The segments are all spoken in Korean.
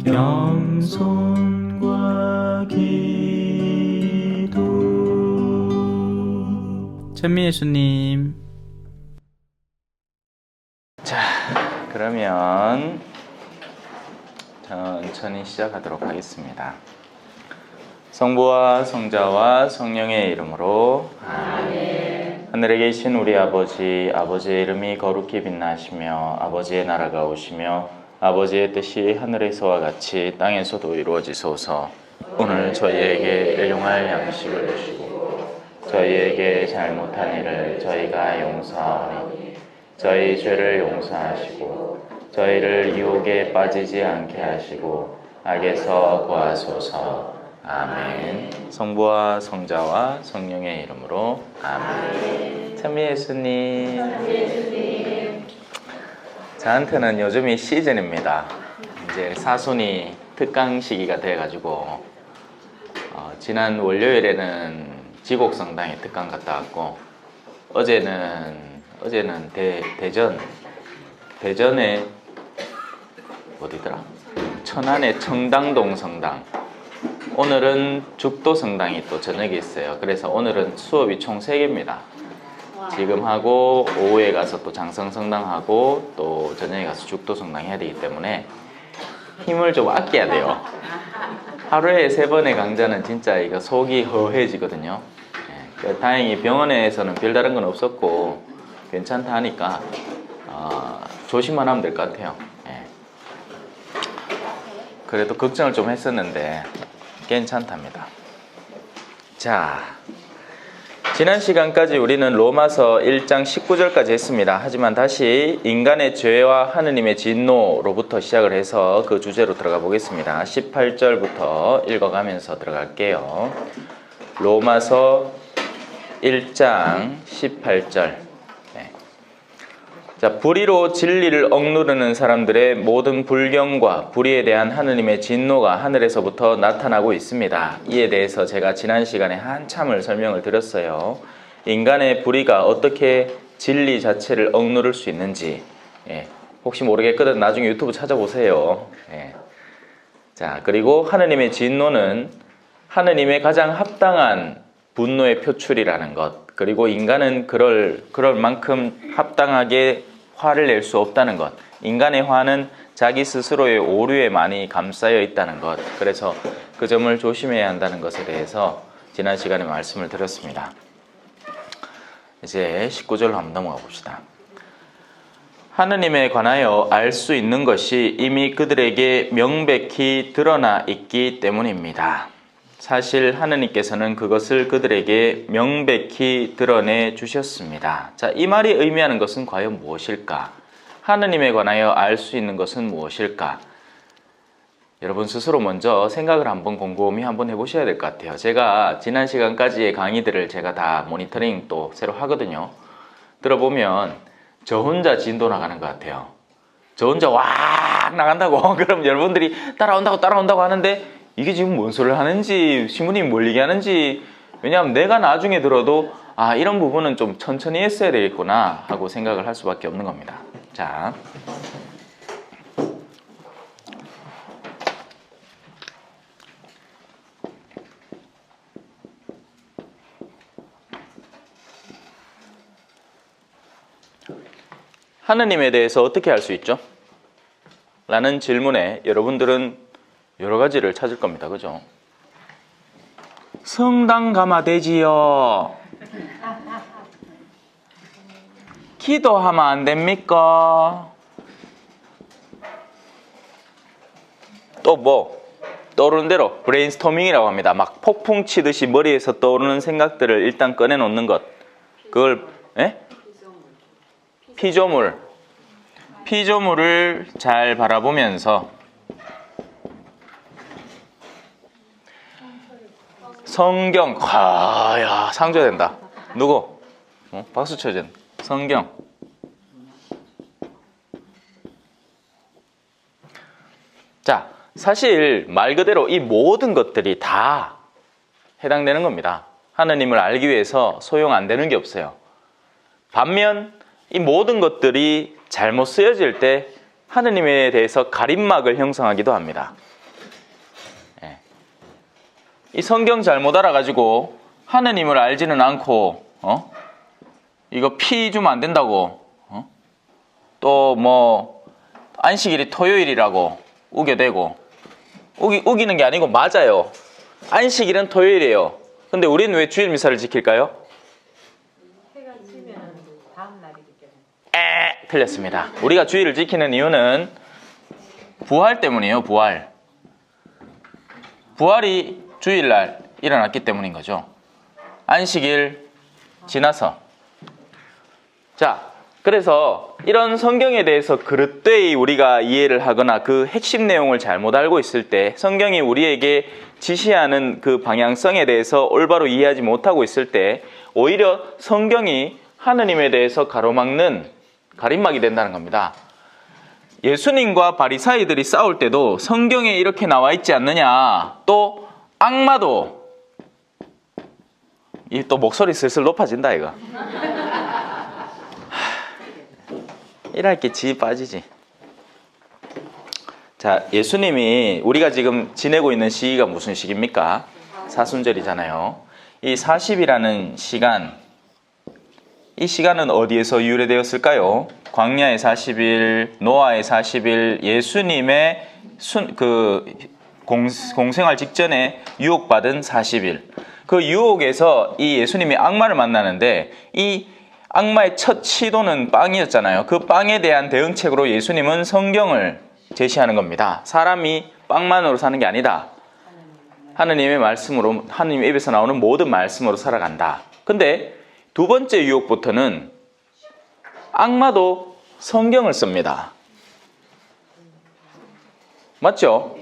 겸손과 기도. 천미예수님. 자, 그러면 천천히 시작하도록 하겠습니다. 성부와 성자와 성령의 이름으로 아멘. 하늘에 계신 우리 아버지, 아버지의 이름이 거룩히 빛나시며 아버지의 나라가 오시며 아버지의 뜻이 하늘에서와 같이 땅에서도 이루어지소서. 오늘 저희에게 일용할 양식을 주시고 저희에게 잘못한 일을 저희가 용서하오니 저희 죄를 용서하시고 저희를 유혹에 빠지지 않게 하시고 악에서 구하소서. 아멘. 성부와 성자와 성령의 이름으로 아멘. 찬미 예수님. 저한테는 요즘이 시즌입니다. 이제 사순이 특강 시기가 돼가지고 지난 월요일에는 지곡성당에 특강 갔다 왔고 어제는 대전에 어디더라? 천안의 청당동 성당. 오늘은 죽도 성당이 또 저녁에 있어요. 그래서 오늘은 수업이 총 3개입니다. 지금 하고 오후에 가서 또 장성 성당 하고 또 저녁에 가서 죽도 성당 해야 되기 때문에 힘을 좀 아껴야 돼요. 하루에 3번의 강좌는 진짜 이거 속이 허해지거든요. 다행히 병원에서는 별다른 건 없었고 괜찮다 하니까 조심만 하면 될 것 같아요. 그래도 걱정을 좀 했었는데 괜찮답니다. 자, 지난 시간까지 우리는 로마서 1장 19절까지 했습니다. 하지만 다시 인간의 죄와 하느님의 진노로부터 시작을 해서 그 주제로 들어가 보겠습니다. 18절부터 읽어가면서 들어갈게요. 로마서 1장 18절. 자, 불의로 진리를 억누르는 사람들의 모든 불경과 불의에 대한 하느님의 진노가 하늘에서부터 나타나고 있습니다. 이에 대해서 제가 지난 시간에 한참을 설명을 드렸어요. 인간의 불의가 어떻게 진리 자체를 억누를 수 있는지 혹시 모르겠거든 나중에 유튜브 찾아보세요. 자, 그리고 하느님의 진노는 하느님의 가장 합당한 분노의 표출이라는 것, 그리고 인간은 그럴 만큼 합당하게 화를 낼 수 없다는 것, 인간의 화는 자기 스스로의 오류에 많이 감싸여 있다는 것, 그래서 그 점을 조심해야 한다는 것에 대해서 지난 시간에 말씀을 드렸습니다. 이제 19절로 한번 넘어가 봅시다. 하느님에 관하여 알 수 있는 것이 이미 그들에게 명백히 드러나 있기 때문입니다. 사실 하느님께서는 그것을 그들에게 명백히 드러내 주셨습니다. 자, 이 말이 의미하는 것은 과연 무엇일까? 하느님에 관하여 알 수 있는 것은 무엇일까? 여러분 스스로 먼저 생각을 한번 곰곰이 한번 해보셔야 될 것 같아요. 제가 지난 시간까지의 강의들을 제가 다 모니터링 또 새로 하거든요. 들어보면 저 혼자 진도 나가는 것 같아요. 저 혼자 와 나간다고 그럼 여러분들이 따라온다고 하는데 이게 지금 뭔 소리를 하는지 신부님이 뭘 얘기하는지, 왜냐하면 내가 나중에 들어도 이런 부분은 좀 천천히 했어야 되겠구나 하고 생각을 할 수밖에 없는 겁니다. 자, 하느님에 대해서 어떻게 알 수 있죠? 라는 질문에 여러분들은 여러 가지를 찾을 겁니다. 그죠? 성당 가면 되지요. 기도하면 안 됩니까? 또 뭐? 떠오르는 대로 브레인스토밍이라고 합니다. 막 폭풍 치듯이 머리에서 떠오르는 생각들을 일단 꺼내놓는 것. 그걸 피조물을 잘 바라보면서 성경, 야 상조된다. 누구? 박수 쳐야 돼. 성경. 자, 사실 말 그대로 이 모든 것들이 다 해당되는 겁니다. 하느님을 알기 위해서 소용 안 되는 게 없어요. 반면 이 모든 것들이 잘못 쓰여질 때 하느님에 대해서 가림막을 형성하기도 합니다. 이 성경 잘못 알아가지고 하느님을 알지는 않고 이거 피 주면 안 된다고 또 뭐 안식일이 토요일이라고 우겨대고 우기는 게 아니고 맞아요. 안식일은 토요일이에요. 근데 우리는 왜 주일 미사를 지킬까요? 해가 지면 다음 날이기 때문에. 틀렸습니다. 우리가 주일을 지키는 이유는 부활 때문이에요. 부활이 주일날 일어났기 때문인 거죠. 안식일 지나서. 자, 그래서 이런 성경에 대해서 그릇되이 우리가 이해를 하거나 그 핵심 내용을 잘못 알고 있을 때, 성경이 우리에게 지시하는 그 방향성에 대해서 올바로 이해하지 못하고 있을 때 오히려 성경이 하느님에 대해서 가로막는 가림막이 된다는 겁니다. 예수님과 바리사이들이 싸울 때도 성경에 이렇게 나와 있지 않느냐, 또 악마도, 이 또 목소리 슬슬 높아진다 이거. 이럴 게 지 빠지지. 자, 예수님이 우리가 지금 지내고 있는 시기가 무슨 시기입니까? 사순절이잖아요. 이 40이라는 시간, 이 시간은 어디에서 유래되었을까요? 광야의 40일, 노아의 40일, 예수님의 공생활 직전에 유혹받은 40일. 그 유혹에서 이 예수님이 악마를 만나는데 이 악마의 첫 시도는 빵이었잖아요. 그 빵에 대한 대응책으로 예수님은 성경을 제시하는 겁니다. 사람이 빵만으로 사는 게 아니다. 하느님의 말씀으로, 하느님 입에서 나오는 모든 말씀으로 살아간다. 근데 두 번째 유혹부터는 악마도 성경을 씁니다. 맞죠?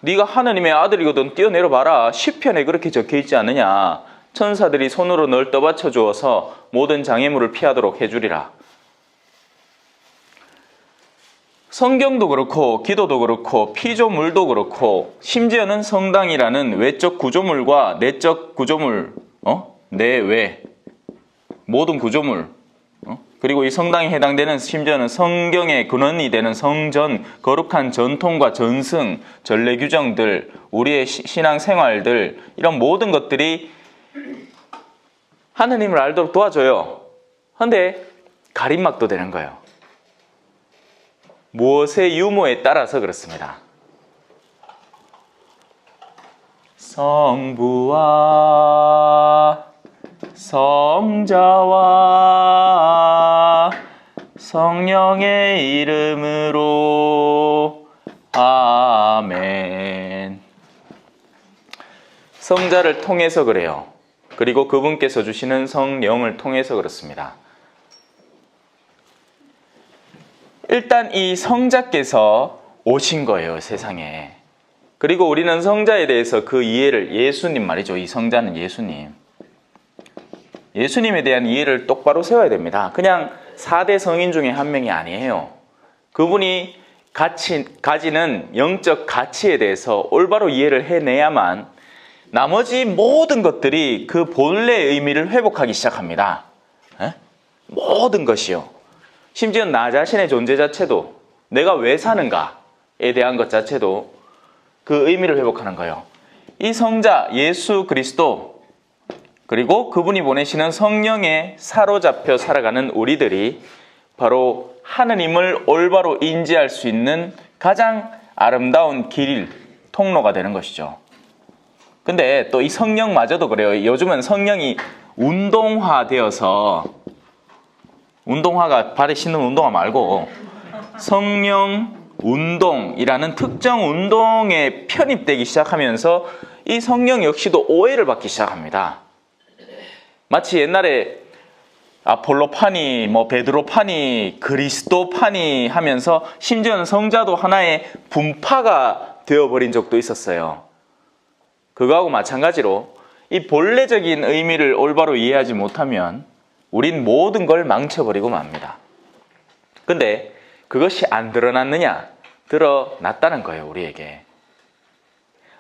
네가 하느님의 아들이거든 뛰어내려 봐라. 시편에 그렇게 적혀 있지 않느냐. 천사들이 손으로 널 떠받쳐 주어서 모든 장애물을 피하도록 해주리라. 성경도 그렇고 기도도 그렇고 피조물도 그렇고 심지어는 성당이라는 외적 구조물과 내적 구조물, 내외 모든 구조물, 그리고 이 성당에 해당되는 심지어는 성경의 근원이 되는 성전, 거룩한 전통과 전승, 전례 규정들, 우리의 신앙 생활들, 이런 모든 것들이 하느님을 알도록 도와줘요. 그런데 가림막도 되는 거예요. 무엇의 유무에 따라서 그렇습니다. 성부와 성자와 성령의 이름으로 아멘. 성자를 통해서 그래요. 그리고 그분께서 주시는 성령을 통해서 그렇습니다. 일단 이 성자께서 오신 거예요, 세상에. 그리고 우리는 성자에 대해서 그 이해를, 예수님 말이죠. 이 성자는 예수님. 예수님에 대한 이해를 똑바로 세워야 됩니다. 그냥 4대 성인 중에 한 명이 아니에요. 그분이 가지는 영적 가치에 대해서 올바로 이해를 해내야만 나머지 모든 것들이 그 본래의 의미를 회복하기 시작합니다. 모든 것이요. 심지어 나 자신의 존재 자체도, 내가 왜 사는가에 대한 것 자체도 그 의미를 회복하는 거예요. 이 성자 예수 그리스도, 그리고 그분이 보내시는 성령에 사로잡혀 살아가는 우리들이 바로 하느님을 올바로 인지할 수 있는 가장 아름다운 길, 통로가 되는 것이죠. 근데 또 이 성령마저도 그래요. 요즘은 성령이 운동화되어서, 운동화가 발에 신는 운동화 말고 성령 운동이라는 특정 운동에 편입되기 시작하면서 이 성령 역시도 오해를 받기 시작합니다. 마치 옛날에 아폴로파니, 베드로파니, 그리스도파니 하면서 심지어는 성자도 하나의 분파가 되어버린 적도 있었어요. 그거하고 마찬가지로 이 본래적인 의미를 올바로 이해하지 못하면 우린 모든 걸 망쳐버리고 맙니다. 근데 그것이 안 드러났느냐? 드러났다는 거예요, 우리에게.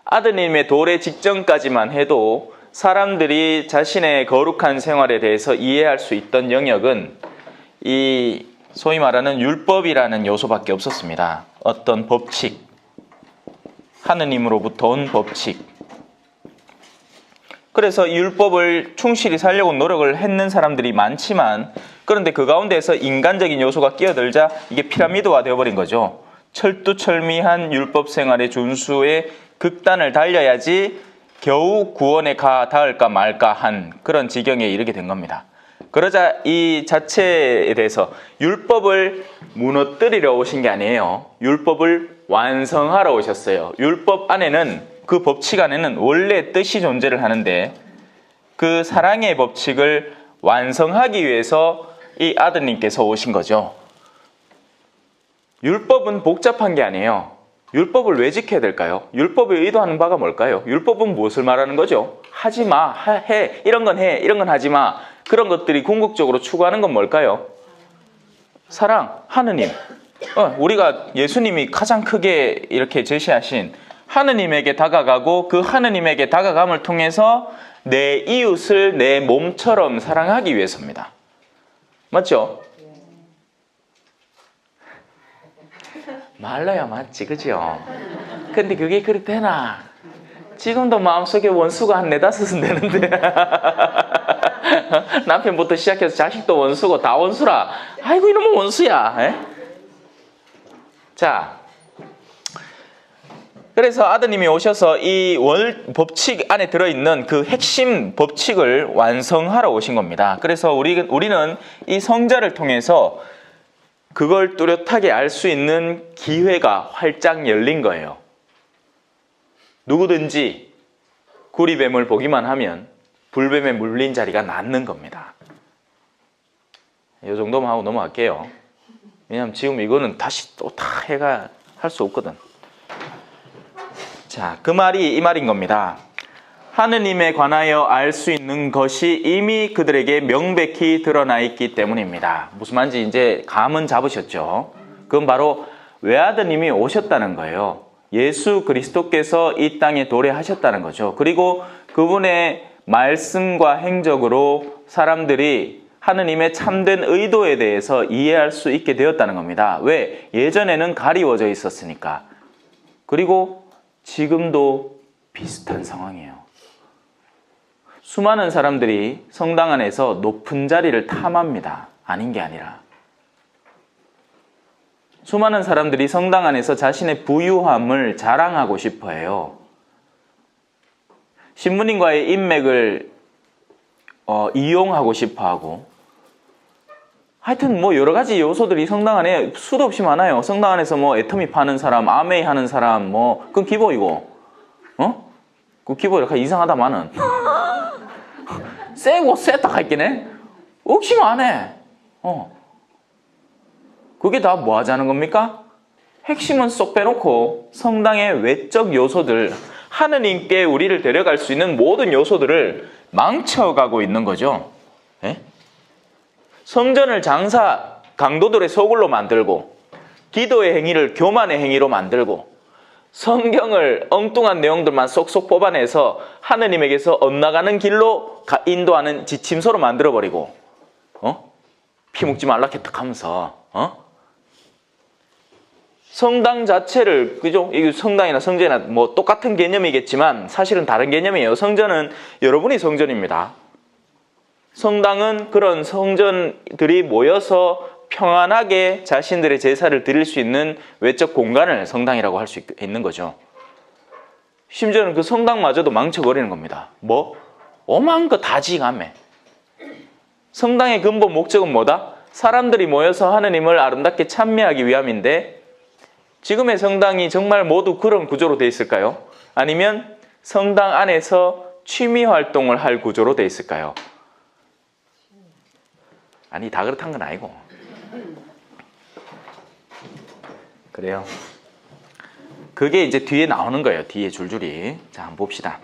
아드님의 도래 직전까지만 해도 사람들이 자신의 거룩한 생활에 대해서 이해할 수 있던 영역은 이 소위 말하는 율법이라는 요소밖에 없었습니다. 어떤 법칙, 하느님으로부터 온 법칙, 그래서 율법을 충실히 살려고 노력을 했는 사람들이 많지만, 그런데 그 가운데에서 인간적인 요소가 끼어들자 이게 피라미드화 되어버린 거죠. 철두철미한 율법 생활의 준수에 극단을 달려야지 겨우 구원에 닿을까 말까 한 그런 지경에 이르게 된 겁니다. 그러자 이 자체에 대해서 율법을 무너뜨리려 오신 게 아니에요. 율법을 완성하러 오셨어요. 율법 안에는, 그 법칙 안에는 원래 뜻이 존재를 하는데, 그 사랑의 법칙을 완성하기 위해서 이 아드님께서 오신 거죠. 율법은 복잡한 게 아니에요. 율법을 왜 지켜야 될까요? 율법이 의도하는 바가 뭘까요? 율법은 무엇을 말하는 거죠? 하지 마, 해, 이런 건 해, 이런 건 하지 마. 그런 것들이 궁극적으로 추구하는 건 뭘까요? 사랑, 하느님. 우리가 예수님이 가장 크게 이렇게 제시하신 하느님에게 다가가고, 그 하느님에게 다가감을 통해서 내 이웃을 내 몸처럼 사랑하기 위해서입니다. 맞죠? 말로야 맞지, 그죠? 근데 그게 그리 되나? 지금도 마음속에 원수가 한 4-5은 되는데 남편부터 시작해서 자식도 원수고 다 원수라. 아이고 이놈은 원수야. 에? 자, 그래서 아드님이 오셔서 이 법칙 안에 들어있는 그 핵심 법칙을 완성하러 오신 겁니다. 그래서 우리는 이 성자를 통해서 그걸 뚜렷하게 알 수 있는 기회가 활짝 열린 거예요. 누구든지 구리뱀을 보기만 하면 불뱀에 물린 자리가 낫는 겁니다. 이 정도만 하고 넘어갈게요. 왜냐하면 지금 이거는 다시 또 다 해가 할 수 없거든. 자, 그 말이 이 말인 겁니다. 하느님에 관하여 알 수 있는 것이 이미 그들에게 명백히 드러나 있기 때문입니다. 무슨 말인지 이제 감은 잡으셨죠? 그건 바로 외아드님이 오셨다는 거예요. 예수 그리스도께서 이 땅에 도래하셨다는 거죠. 그리고 그분의 말씀과 행적으로 사람들이 하느님의 참된 의도에 대해서 이해할 수 있게 되었다는 겁니다. 왜? 예전에는 가리워져 있었으니까. 그리고 지금도 비슷한 상황이에요. 수많은 사람들이 성당 안에서 높은 자리를 탐합니다. 아닌 게 아니라. 수많은 사람들이 성당 안에서 자신의 부유함을 자랑하고 싶어 해요. 신부님과의 인맥을 이용하고 싶어 하고, 하여튼 뭐 여러 가지 요소들이 성당 안에 수도 없이 많아요. 성당 안에서 뭐 애터미 파는 사람, 아메이 하는 사람, 뭐 그건 기본이고, 그 기본 이렇게 이상하다 마는. 세고 셌다 할긴 해. 억심 안 해. 그게 다 뭐 하자는 겁니까? 핵심은 쏙 빼놓고 성당의 외적 요소들, 하느님께 우리를 데려갈 수 있는 모든 요소들을 망쳐가고 있는 거죠. 예? 성전을 장사 강도들의 소굴로 만들고, 기도의 행위를 교만의 행위로 만들고, 성경을 엉뚱한 내용들만 쏙쏙 뽑아내서 하느님에게서 엇나가는 길로 인도하는 지침서로 만들어버리고, 피 묻지 말라 개떡하면서, 성당 자체를, 그죠? 이게 성당이나 성전이나 뭐 똑같은 개념이겠지만 사실은 다른 개념이에요. 성전은 여러분이 성전입니다. 성당은 그런 성전들이 모여서 평안하게 자신들의 제사를 드릴 수 있는 외적 공간을 성당이라고 할 수 있는 거죠. 심지어는 그 성당마저도 망쳐버리는 겁니다. 뭐? 오만 거 다 지감해. 성당의 근본 목적은 뭐다? 사람들이 모여서 하느님을 아름답게 찬미하기 위함인데, 지금의 성당이 정말 모두 그런 구조로 되어 있을까요? 아니면 성당 안에서 취미 활동을 할 구조로 되어 있을까요? 아니, 다 그렇다는 건 아니고. 그래요. 그게 이제 뒤에 나오는 거예요. 뒤에 줄줄이. 자, 한번 봅시다.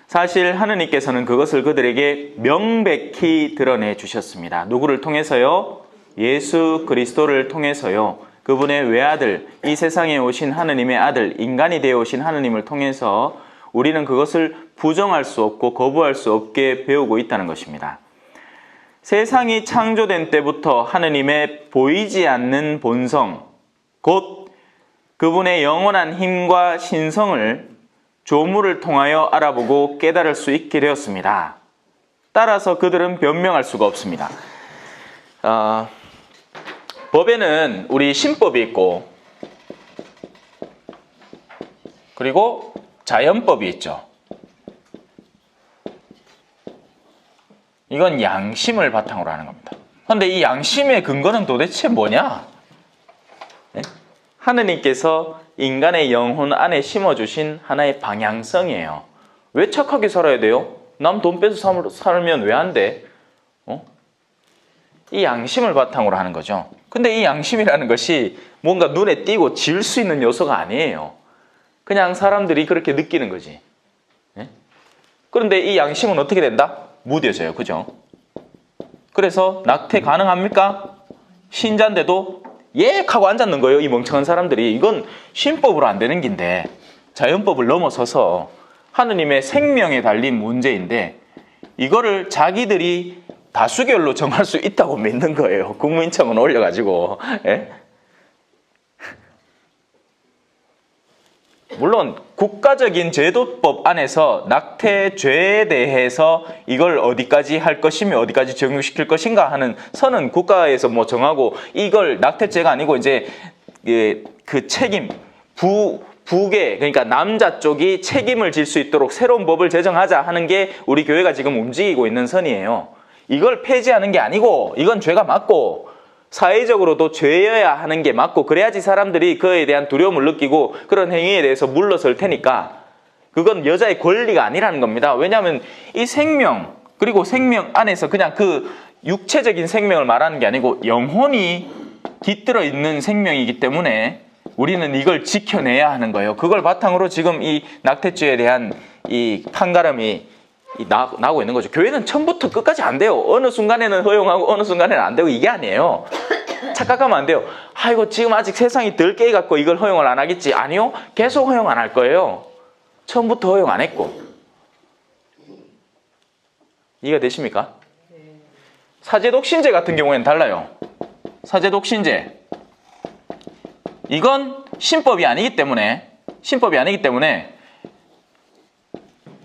사실 하느님께서는 그것을 그들에게 명백히 드러내 주셨습니다. 누구를 통해서요? 예수 그리스도를 통해서요. 그분의 외아들, 이 세상에 오신 하느님의 아들, 인간이 되어 오신 하느님을 통해서 우리는 그것을 부정할 수 없고 거부할 수 없게 배우고 있다는 것입니다. 세상이 창조된 때부터 하느님의 보이지 않는 본성, 곧 그분의 영원한 힘과 신성을 조물을 통하여 알아보고 깨달을 수 있게 되었습니다. 따라서 그들은 변명할 수가 없습니다. 법에는 우리 신법이 있고 그리고 자연법이 있죠. 이건 양심을 바탕으로 하는 겁니다. 그런데 이 양심의 근거는 도대체 뭐냐? 네? 하느님께서 인간의 영혼 안에 심어주신 하나의 방향성이에요. 왜 착하게 살아야 돼요? 남 돈 빼서 살면 왜 안 돼? 이 양심을 바탕으로 하는 거죠. 근데 이 양심이라는 것이 뭔가 눈에 띄고 질 수 있는 요소가 아니에요. 그냥 사람들이 그렇게 느끼는 거지. 네? 그런데 이 양심은 어떻게 된다? 무뎌져요. 그죠? 그래서 낙태 가능합니까? 신자인데도 예! 하고 앉았는 거예요. 이 멍청한 사람들이. 이건 신법으로 안 되는 긴데 자연법을 넘어서서 하느님의 생명에 달린 문제인데 이거를 자기들이 다수결로 정할 수 있다고 믿는 거예요. 국민청원 올려가지고. 예? 물론 국가적인 제도법 안에서 낙태죄에 대해서 이걸 어디까지 할 것이며 어디까지 적용시킬 것인가 하는 선은 국가에서 뭐 정하고 이걸 낙태죄가 아니고 이제 그 책임 부계 그러니까 남자 쪽이 책임을 질 수 있도록 새로운 법을 제정하자 하는 게 우리 교회가 지금 움직이고 있는 선이에요. 이걸 폐지하는 게 아니고 이건 죄가 맞고 사회적으로도 죄여야 하는 게 맞고 그래야지 사람들이 그에 대한 두려움을 느끼고 그런 행위에 대해서 물러설 테니까 그건 여자의 권리가 아니라는 겁니다. 왜냐하면 이 생명 그리고 생명 안에서 그냥 그 육체적인 생명을 말하는 게 아니고 영혼이 깃들어 있는 생명이기 때문에 우리는 이걸 지켜내야 하는 거예요. 그걸 바탕으로 지금 이 낙태죄에 대한 이 판가름이 나오고 있는 거죠. 교회는 처음부터 끝까지 안 돼요. 어느 순간에는 허용하고 어느 순간에는 안 되고 이게 아니에요. 착각하면 안 돼요. 아이고 지금 아직 세상이 덜 깨갖고 이걸 허용을 안 하겠지. 아니요. 계속 허용 안 할 거예요. 처음부터 허용 안 했고. 이해가 되십니까? 사제독신제 같은 경우에는 달라요. 사제독신제. 이건 신법이 아니기 때문에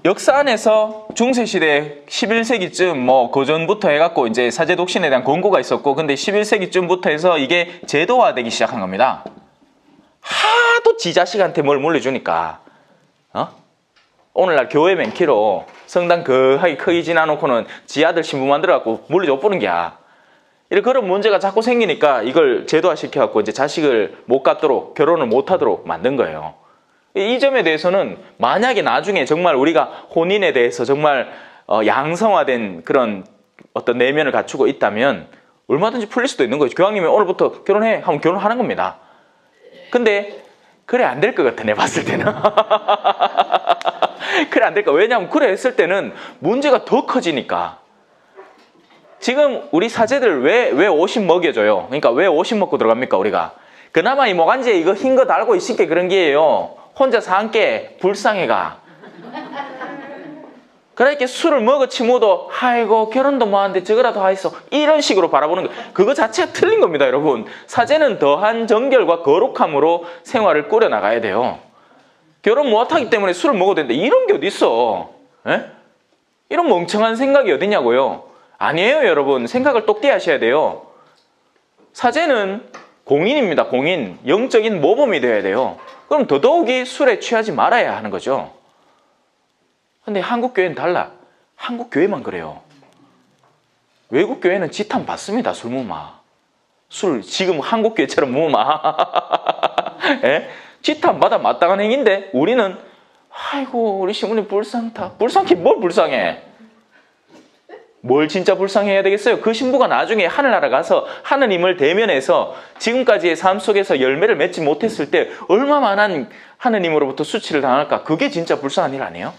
역사 안에서 중세시대 11세기쯤 뭐 그전부터 해갖고 이제 사제독신에 대한 권고가 있었고 근데 11세기쯤부터 해서 이게 제도화되기 시작한 겁니다. 하도 지 자식한테 뭘 물려주니까 오늘날 교회 맨키로 성당 거하게 크게 지나놓고는 지 아들 신부 만들어갖고 물려줘 보는 게야. 이런 그런 문제가 자꾸 생기니까 이걸 제도화시켜갖고 이제 자식을 못 갖도록 결혼을 못하도록 만든 거예요. 이 점에 대해서는 만약에 나중에 정말 우리가 혼인에 대해서 정말 양성화된 그런 어떤 내면을 갖추고 있다면 얼마든지 풀릴 수도 있는 거죠. 교황님이 오늘부터 결혼해 하면 결혼하는 겁니다. 근데 그래 안 될 것 같아 내 봤을 때는. 그래 안 될 거. 왜냐하면 그래 했을 때는 문제가 더 커지니까. 지금 우리 사제들 왜 50 먹여줘요? 그러니까 왜 50 먹고 들어갑니까 우리가? 그나마 이 모간지에 이거 흰 거 달고 있으니까 그런 게예요. 혼자서 함께 불쌍해가. 그러니까 술을 먹어치모도 아이고 결혼도 뭐하는데 저거라도 하있어 이런 식으로 바라보는 거 그거 자체가 틀린 겁니다. 여러분 사제는 더한 정결과 거룩함으로 생활을 꾸려나가야 돼요. 결혼 못하기 때문에 술을 먹어도 된다 이런 게 어디 있어? 에? 이런 멍청한 생각이 어디냐고요? 아니에요 여러분. 생각을 똑띠 하셔야 돼요. 사제는 공인입니다. 공인. 영적인 모범이 되어야 돼요. 그럼 더더욱이 술에 취하지 말아야 하는 거죠. 근데 한국 교회는 달라. 한국 교회만 그래요. 외국 교회는 지탄 받습니다. 술 무마. 술 지금 한국 교회처럼 무마. 예? 지탄 받아 마땅한 행위인데 우리는 아이고 우리 시부님 불쌍다. 불쌍해 뭘 불쌍해. 뭘 진짜 불쌍해야 되겠어요? 그 신부가 나중에 하늘나라 가서 하느님을 대면해서 지금까지의 삶 속에서 열매를 맺지 못했을 때 얼마만한 하느님으로부터 수치를 당할까? 그게 진짜 불쌍한 일 아니에요?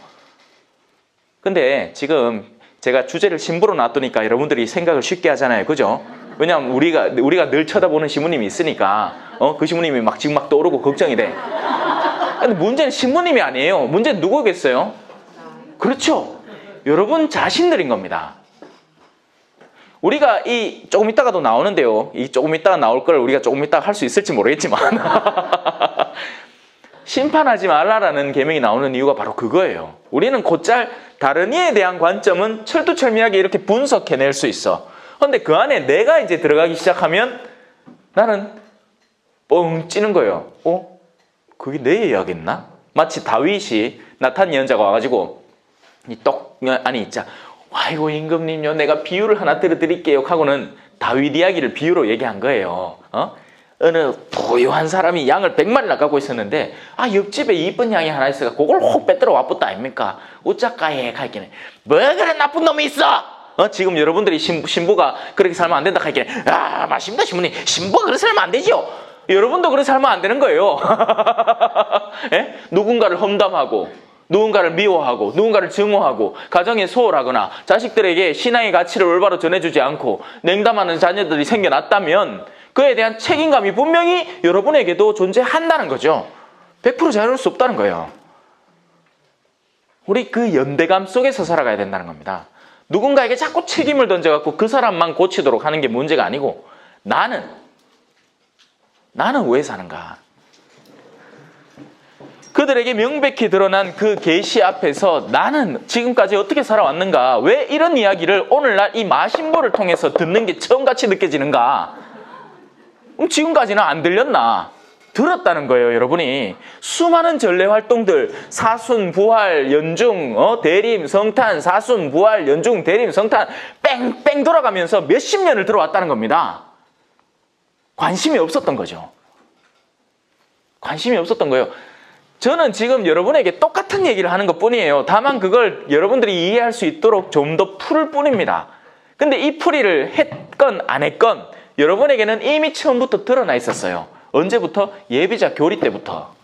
근데 지금 제가 주제를 신부로 놔두니까 여러분들이 생각을 쉽게 하잖아요. 그죠? 왜냐하면 우리가 늘 쳐다보는 신부님이 있으니까 그 신부님이 막 지금 막 떠오르고 걱정이 돼. 근데 문제는 신부님이 아니에요. 문제는 누구겠어요? 그렇죠. 여러분 자신들인 겁니다. 우리가 조금 이따가도 나오는데요. 이 조금 이따가 나올 걸 우리가 조금 이따가 할 수 있을지 모르겠지만 심판하지 말라라는 계명이 나오는 이유가 바로 그거예요. 우리는 곧잘 다른 이에 대한 관점은 철두철미하게 이렇게 분석해낼 수 있어. 그런데 그 안에 내가 이제 들어가기 시작하면 나는 뻥 찌는 거예요. 그게 내 이야기였나? 마치 다윗이 나탄 예언자가 와가지고 진짜 아이고 임금님요, 내가 비유를 하나 들어드릴게요 하고는 다윗 이야기를 비유로 얘기한 거예요. 어느 부유한 사람이 양을 100마리나 갖고 있었는데 옆집에 이쁜 양이 하나 있어가 그걸 혹 빼들어 와붙다 아닙니까? 어쩌까해 가있기는 뭐 그래 나쁜 놈이 있어? 지금 여러분들이 신부가 그렇게 살면 안 된다 하기에 맞습니다 신부님, 신부가 그렇게 살면 안 되죠. 여러분도 그렇게 살면 안 되는 거예요. 예? 누군가를 험담하고 누군가를 미워하고 누군가를 증오하고 가정에 소홀하거나 자식들에게 신앙의 가치를 올바로 전해주지 않고 냉담하는 자녀들이 생겨났다면 그에 대한 책임감이 분명히 여러분에게도 존재한다는 거죠. 100% 자유로울 수 없다는 거예요. 우리 그 연대감 속에서 살아가야 된다는 겁니다. 누군가에게 자꾸 책임을 던져갖고 그 사람만 고치도록 하는 게 문제가 아니고 나는 왜 사는가? 그들에게 명백히 드러난 그 계시 앞에서 나는 지금까지 어떻게 살아왔는가? 왜 이런 이야기를 오늘날 이 마신보를 통해서 듣는 게 처음같이 느껴지는가? 지금까지는 안 들렸나? 들었다는 거예요, 여러분이. 수많은 전례 활동들, 사순, 부활, 연중, 대림, 성탄, 사순, 부활, 연중, 대림, 성탄 뺑뺑 돌아가면서 몇십 년을 들어왔다는 겁니다. 관심이 없었던 거죠. 관심이 없었던 거예요. 저는 지금 여러분에게 똑같은 얘기를 하는 것뿐이에요. 다만 그걸 여러분들이 이해할 수 있도록 좀 더 풀을 뿐입니다. 근데 이 풀이를 했건 안 했건 여러분에게는 이미 처음부터 드러나 있었어요. 언제부터? 예비자 교리 때부터.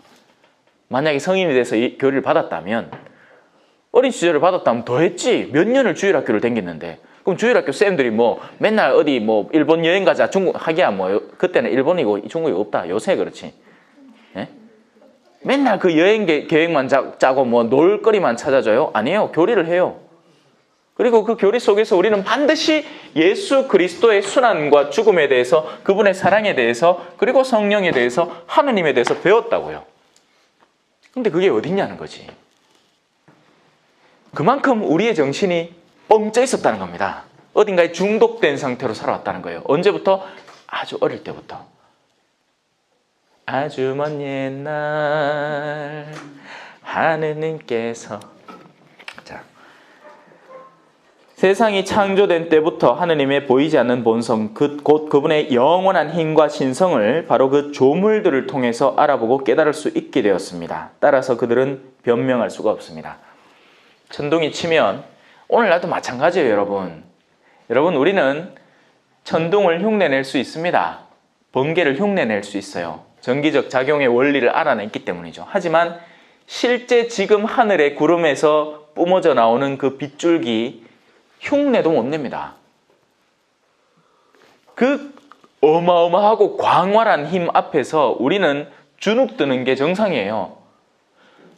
만약에 성인이 돼서 이 교리를 받았다면, 어린 시절을 받았다면 더 했지. 몇 년을 주일학교를 다녔는데. 그럼 주일학교 쌤들이 맨날 어디 일본 여행 가자, 중국 하기야 그때는 일본이고 중국이 없다. 요새 그렇지. 예? 맨날 그 여행 계획만 짜고 놀거리만 찾아줘요? 아니에요. 교리를 해요. 그리고 그 교리 속에서 우리는 반드시 예수 그리스도의 순환과 죽음에 대해서, 그분의 사랑에 대해서, 그리고 성령에 대해서, 하느님에 대해서 배웠다고요. 근데 그게 어딨냐는 거지. 그만큼 우리의 정신이 뻥져 있었다는 겁니다. 어딘가에 중독된 상태로 살아왔다는 거예요. 언제부터? 아주 어릴 때부터. 아주 먼 옛날 하느님께서 세상이 창조된 때부터 하느님의 보이지 않는 본성, 곧 그분의 영원한 힘과 신성을 바로 그 조물들을 통해서 알아보고 깨달을 수 있게 되었습니다. 따라서 그들은 변명할 수가 없습니다. 천둥이 치면 오늘날도 마찬가지예요, 여러분. 우리는 천둥을 흉내낼 수 있습니다. 번개를 흉내낼 수 있어요. 전기적 작용의 원리를 알아냈기 때문이죠. 하지만 실제 지금 하늘의 구름에서 뿜어져 나오는 그 빗줄기 흉내도 못 냅니다. 그 어마어마하고 광활한 힘 앞에서 우리는 주눅드는 게 정상이에요.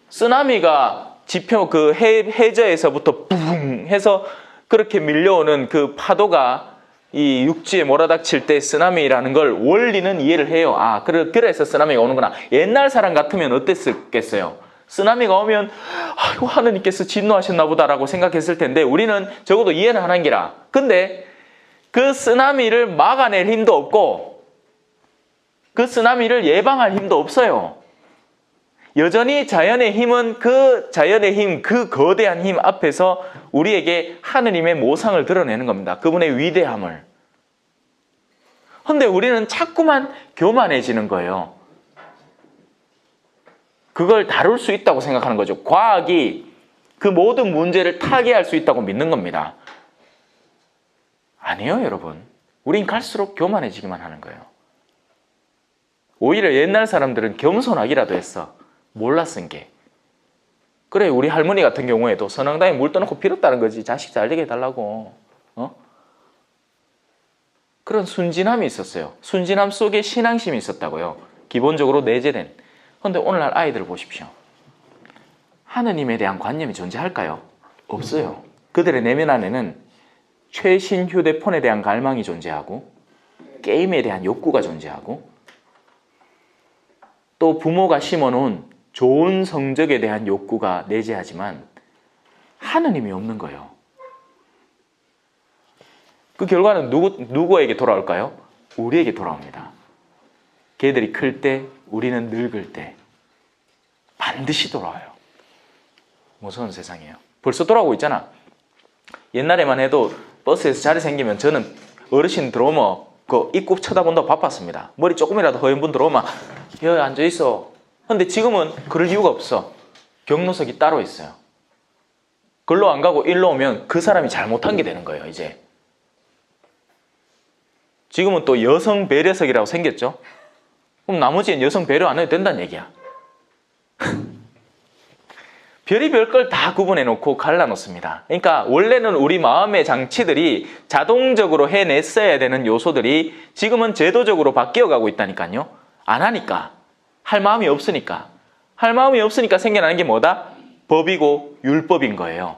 쓰나미가 지표 해저에서부터 뿡 해서 그렇게 밀려오는 그 파도가 이 육지에 몰아닥칠 때 쓰나미라는 걸 원리는 이해를 해요. 그래서 쓰나미가 오는구나. 옛날 사람 같으면 어땠겠어요? 쓰나미가 오면 아이고 하느님께서 진노하셨나 보다라고 생각했을 텐데 우리는 적어도 이해는 하는 기라. 근데 그 쓰나미를 막아낼 힘도 없고 그 쓰나미를 예방할 힘도 없어요. 여전히 자연의 힘은 그 자연의 힘, 그 거대한 힘 앞에서 우리에게 하느님의 모상을 드러내는 겁니다. 그분의 위대함을. 그런데 우리는 자꾸만 교만해지는 거예요. 그걸 다룰 수 있다고 생각하는 거죠. 과학이 그 모든 문제를 타개할 수 있다고 믿는 겁니다. 아니에요, 여러분. 우린 갈수록 교만해지기만 하는 거예요. 오히려 옛날 사람들은 겸손하기라도 했어. 몰라 쓴 게. 그래, 우리 할머니 같은 경우에도 선왕당에 물 떠놓고 빌었다는 거지. 자식 잘 되게 해달라고. 그런 순진함이 있었어요. 순진함 속에 신앙심이 있었다고요. 기본적으로 내재된. 그런데 오늘날 아이들을 보십시오. 하느님에 대한 관념이 존재할까요? 없어요. 그들의 내면 안에는 최신 휴대폰에 대한 갈망이 존재하고 게임에 대한 욕구가 존재하고 또 부모가 심어놓은 좋은 성적에 대한 욕구가 내재하지만 하느님이 없는 거예요. 그 결과는 누구에게 돌아올까요? 우리에게 돌아옵니다. 걔들이 클 때, 우리는 늙을 때 반드시 돌아와요. 무서운 세상이에요. 벌써 돌아오고 있잖아. 옛날에만 해도 버스에서 자리 생기면 저는 어르신 들어오면 그 입구 쳐다본다고 바빴습니다. 머리 조금이라도 허연 분 들어오면 여기 앉아있어. 근데 지금은 그럴 이유가 없어. 경로석이 따로 있어요. 글로 안 가고 일로 오면 그 사람이 잘못한 게 되는 거예요. 이제 지금은 또 여성 배려석이라고 생겼죠. 그럼 나머지는 여성 배려 안 해도 된다는 얘기야. 별의별 걸 다 구분해 놓고 갈라놓습니다. 그러니까 원래는 우리 마음의 장치들이 자동적으로 해냈어야 되는 요소들이 지금은 제도적으로 바뀌어가고 있다니까요. 안 하니까. 할 마음이 없으니까. 할 마음이 없으니까 생겨나는 게 뭐다? 법이고 율법인 거예요.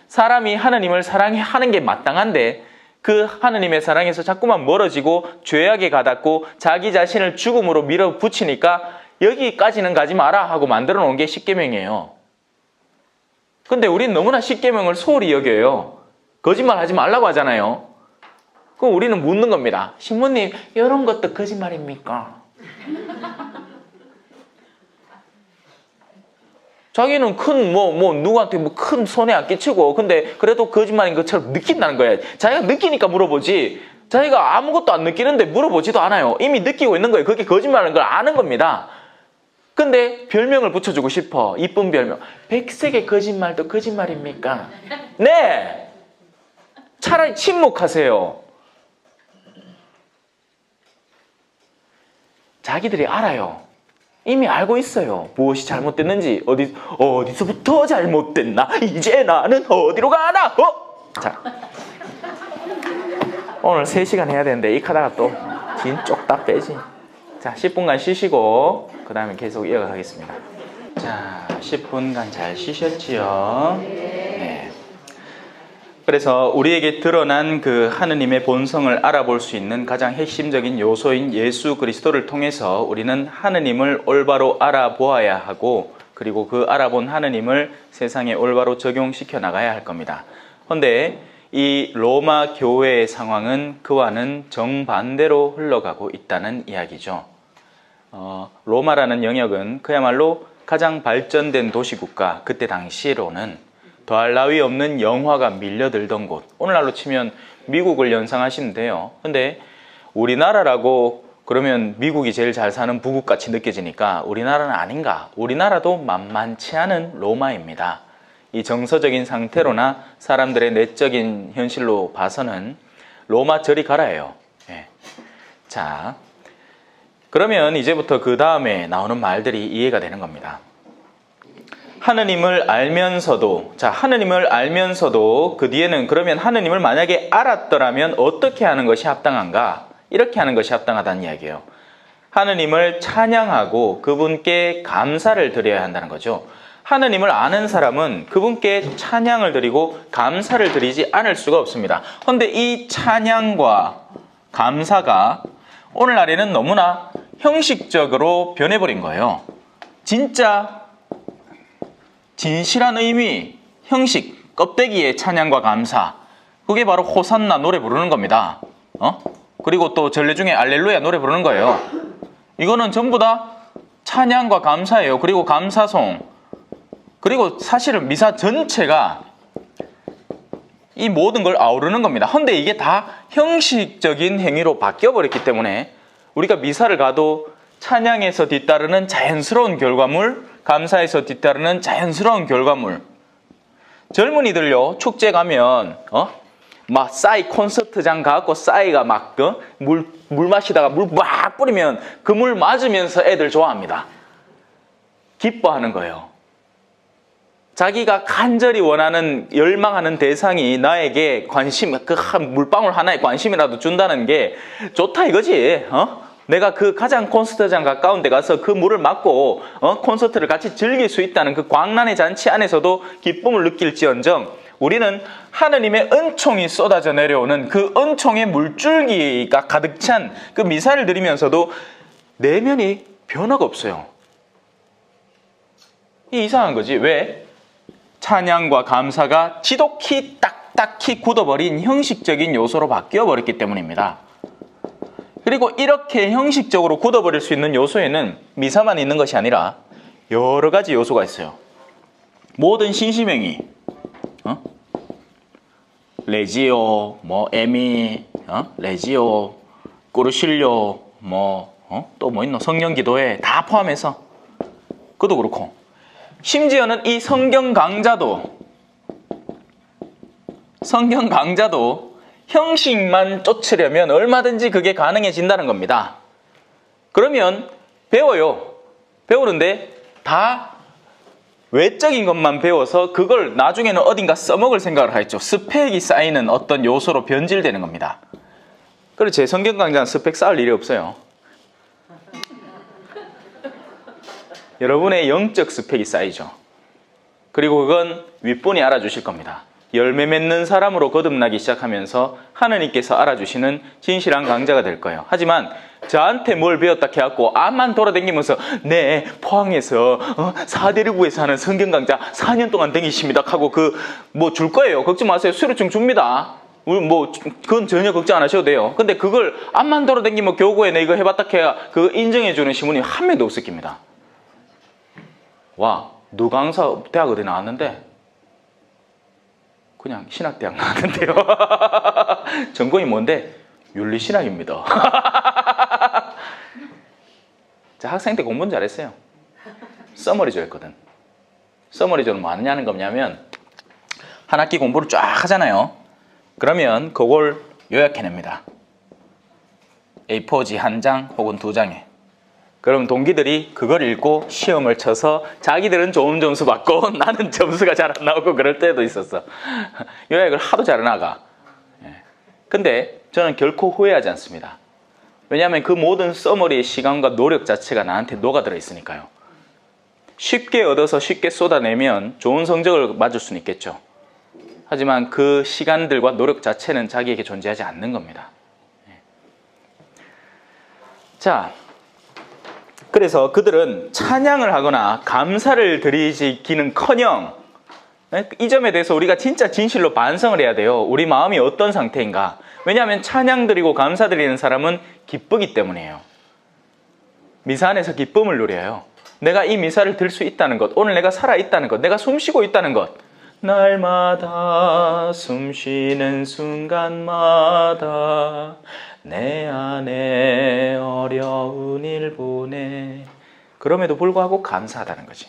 사람이 하느님을 사랑하는 게 마땅한데 그 하느님의 사랑에서 자꾸만 멀어지고 죄악에 가닿고 자기 자신을 죽음으로 밀어붙이니까 여기까지는 가지 마라 하고 만들어 놓은 게 십계명이에요. 근데 우린 너무나 십계명을 소홀히 여겨요. 거짓말 하지 말라고 하잖아요. 그럼 우리는 묻는 겁니다. 신부님, 이런 것도 거짓말입니까? 자기는 누구한테 큰 손해 안 끼치고, 근데 그래도 거짓말인 것처럼 느낀다는 거예요. 자기가 느끼니까 물어보지, 자기가 아무것도 안 느끼는데 물어보지도 않아요. 이미 느끼고 있는 거예요. 그게 거짓말인 걸 아는 겁니다. 근데 별명을 붙여주고 싶어. 이쁜 별명. 백색의 거짓말도 거짓말입니까? 네! 차라리 침묵하세요. 자기들이 알아요. 이미 알고 있어요. 무엇이 잘못됐는지, 어디서부터 잘못됐나? 이제 나는 어디로 가나? 자, 오늘 3시간 해야 되는데 익하다가 또 긴 쪽 다 빼지. 자, 10분간 쉬시고 그 다음에 계속 이어가겠습니다. 자, 10분간 잘 쉬셨지요? 네. 그래서 우리에게 드러난 그 하느님의 본성을 알아볼 수 있는 가장 핵심적인 요소인 예수 그리스도를 통해서 우리는 하느님을 올바로 알아보아야 하고, 그리고 그 알아본 하느님을 세상에 올바로 적용시켜 나가야 할 겁니다. 그런데 이 로마 교회의 상황은 그와는 정반대로 흘러가고 있다는 이야기죠. 로마라는 영역은 그야말로 가장 발전된 도시국가, 그때 당시로는 더할 나위 없는 영화가 밀려들던 곳, 오늘날로 치면 미국을 연상하시는데요. 근데 우리나라라고 그러면 미국이 제일 잘 사는 부국같이 느껴지니까 우리나라는 아닌가? 우리나라도 만만치 않은 로마입니다. 이 정서적인 상태로나 사람들의 내적인 현실로 봐서는 로마 저리 가라예요. 네. 자, 그러면 이제부터 그 다음에 나오는 말들이 이해가 되는 겁니다. 하느님을 알면서도, 하느님을 알면서도 그 뒤에는 그러면 하느님을 만약에 알았더라면 어떻게 하는 것이 합당한가? 이렇게 하는 것이 합당하다는 이야기예요. 하느님을 찬양하고 그분께 감사를 드려야 한다는 거죠. 하느님을 아는 사람은 그분께 찬양을 드리고 감사를 드리지 않을 수가 없습니다. 그런데 이 찬양과 감사가 오늘날에는 너무나 형식적으로 변해버린 거예요. 진짜 진실한 의미, 형식, 껍데기의 찬양과 감사, 그게 바로 호산나 노래 부르는 겁니다. 그리고 또 전례 중에 알렐루야 노래 부르는 거예요. 이거는 전부 다 찬양과 감사예요. 그리고 감사송, 그리고 사실은 미사 전체가 이 모든 걸 아우르는 겁니다. 그런데 이게 다 형식적인 행위로 바뀌어버렸기 때문에 우리가 미사를 가도 찬양에서 뒤따르는 자연스러운 결과물, 감사에서 뒤따르는 자연스러운 결과물. 젊은이들요, 축제 가면 막 싸이 콘서트장 가갖고 싸이가 막 물 마시다가 물 막 뿌리면 그 물 맞으면서 애들 좋아합니다. 기뻐하는 거예요. 자기가 간절히 원하는, 열망하는 대상이 나에게 관심, 그 물방울 하나에 관심이라도 준다는 게 좋다 이거지. 내가 그 가장 콘서트장 가까운 데 가서 그 물을 맞고 콘서트를 같이 즐길 수 있다는 그 광란의 잔치 안에서도 기쁨을 느낄지언정, 우리는 하느님의 은총이 쏟아져 내려오는 그 은총의 물줄기가 가득 찬 그 미사를 드리면서도 내면이 변화가 없어요. 이게 이상한 거지. 왜? 찬양과 감사가 지독히 딱딱히 굳어버린 형식적인 요소로 바뀌어버렸기 때문입니다. 그리고 이렇게 형식적으로 굳어버릴 수 있는 요소에는 미사만 있는 것이 아니라 여러 가지 요소가 있어요. 모든 신심행위, 레지오, 에미, 레지오, 꾸르실료, 또 뭐 있노? 성령기도회 다 포함해서 그것도 그렇고, 심지어는 이 성경 강자도 형식만 쫓으려면 얼마든지 그게 가능해진다는 겁니다. 그러면 배워요. 배우는데 다 외적인 것만 배워서 그걸 나중에는 어딘가 써먹을 생각을 하겠죠. 스펙이 쌓이는 어떤 요소로 변질되는 겁니다. 그래서 제 성경 강좌는 스펙 쌓을 일이 없어요. 여러분의 영적 스펙이 쌓이죠. 그리고 그건 윗분이 알아주실 겁니다. 열매 맺는 사람으로 거듭나기 시작하면서 하느님께서 알아주시는 진실한 강자가 될 거예요. 하지만 저한테 뭘 배웠다 해갖고 암만 돌아다니면서 네 포항에서 4대류구에서 하는 성경 강좌 4년 동안 다니십니다 하고 뭐 줄 거예요. 걱정 마세요. 수료증 줍니다. 그건 전혀 걱정 안 하셔도 돼요. 근데 그걸 암만 돌아다니면 교구에 내 이거 해봤다 해야 그거 인정해주는 신문이 한 명도 없을 겁니다. 와, 누 강사 대학 어디 나왔는데? 그냥 신학대학 나왔는데요. 전공이 뭔데? 윤리신학입니다. 자, 학생 때 공부는 잘했어요. 서머리조 했거든. 서머리조는 뭐 하느냐는 거냐면 한 학기 공부를 쫙 하잖아요. 그러면 그걸 요약해냅니다. A4지 한 장 혹은 두 장에. 그럼 동기들이 그걸 읽고 시험을 쳐서 자기들은 좋은 점수 받고 나는 점수가 잘 안 나오고 그럴 때도 있었어. 요약을 하도 잘 나가. 근데 저는 결코 후회하지 않습니다. 왜냐하면 그 모든 써머리의 시간과 노력 자체가 나한테 녹아들어 있으니까요. 쉽게 얻어서 쉽게 쏟아내면 좋은 성적을 맞을 수는 있겠죠. 하지만 그 시간들과 노력 자체는 자기에게 존재하지 않는 겁니다. 자, 그래서 그들은 찬양을 하거나 감사를 드리기는커녕 이 점에 대해서 우리가 진짜 진실로 반성을 해야 돼요. 우리 마음이 어떤 상태인가. 왜냐하면 찬양 드리고 감사 드리는 사람은 기쁘기 때문이에요. 미사 안에서 기쁨을 누려요. 내가 이 미사를 들 수 있다는 것, 오늘 내가 살아있다는 것, 내가 숨쉬고 있다는 것, 날마다 숨쉬는 순간마다 내 안에 어려운 일 보내. 그럼에도 불구하고 감사하다는 거지.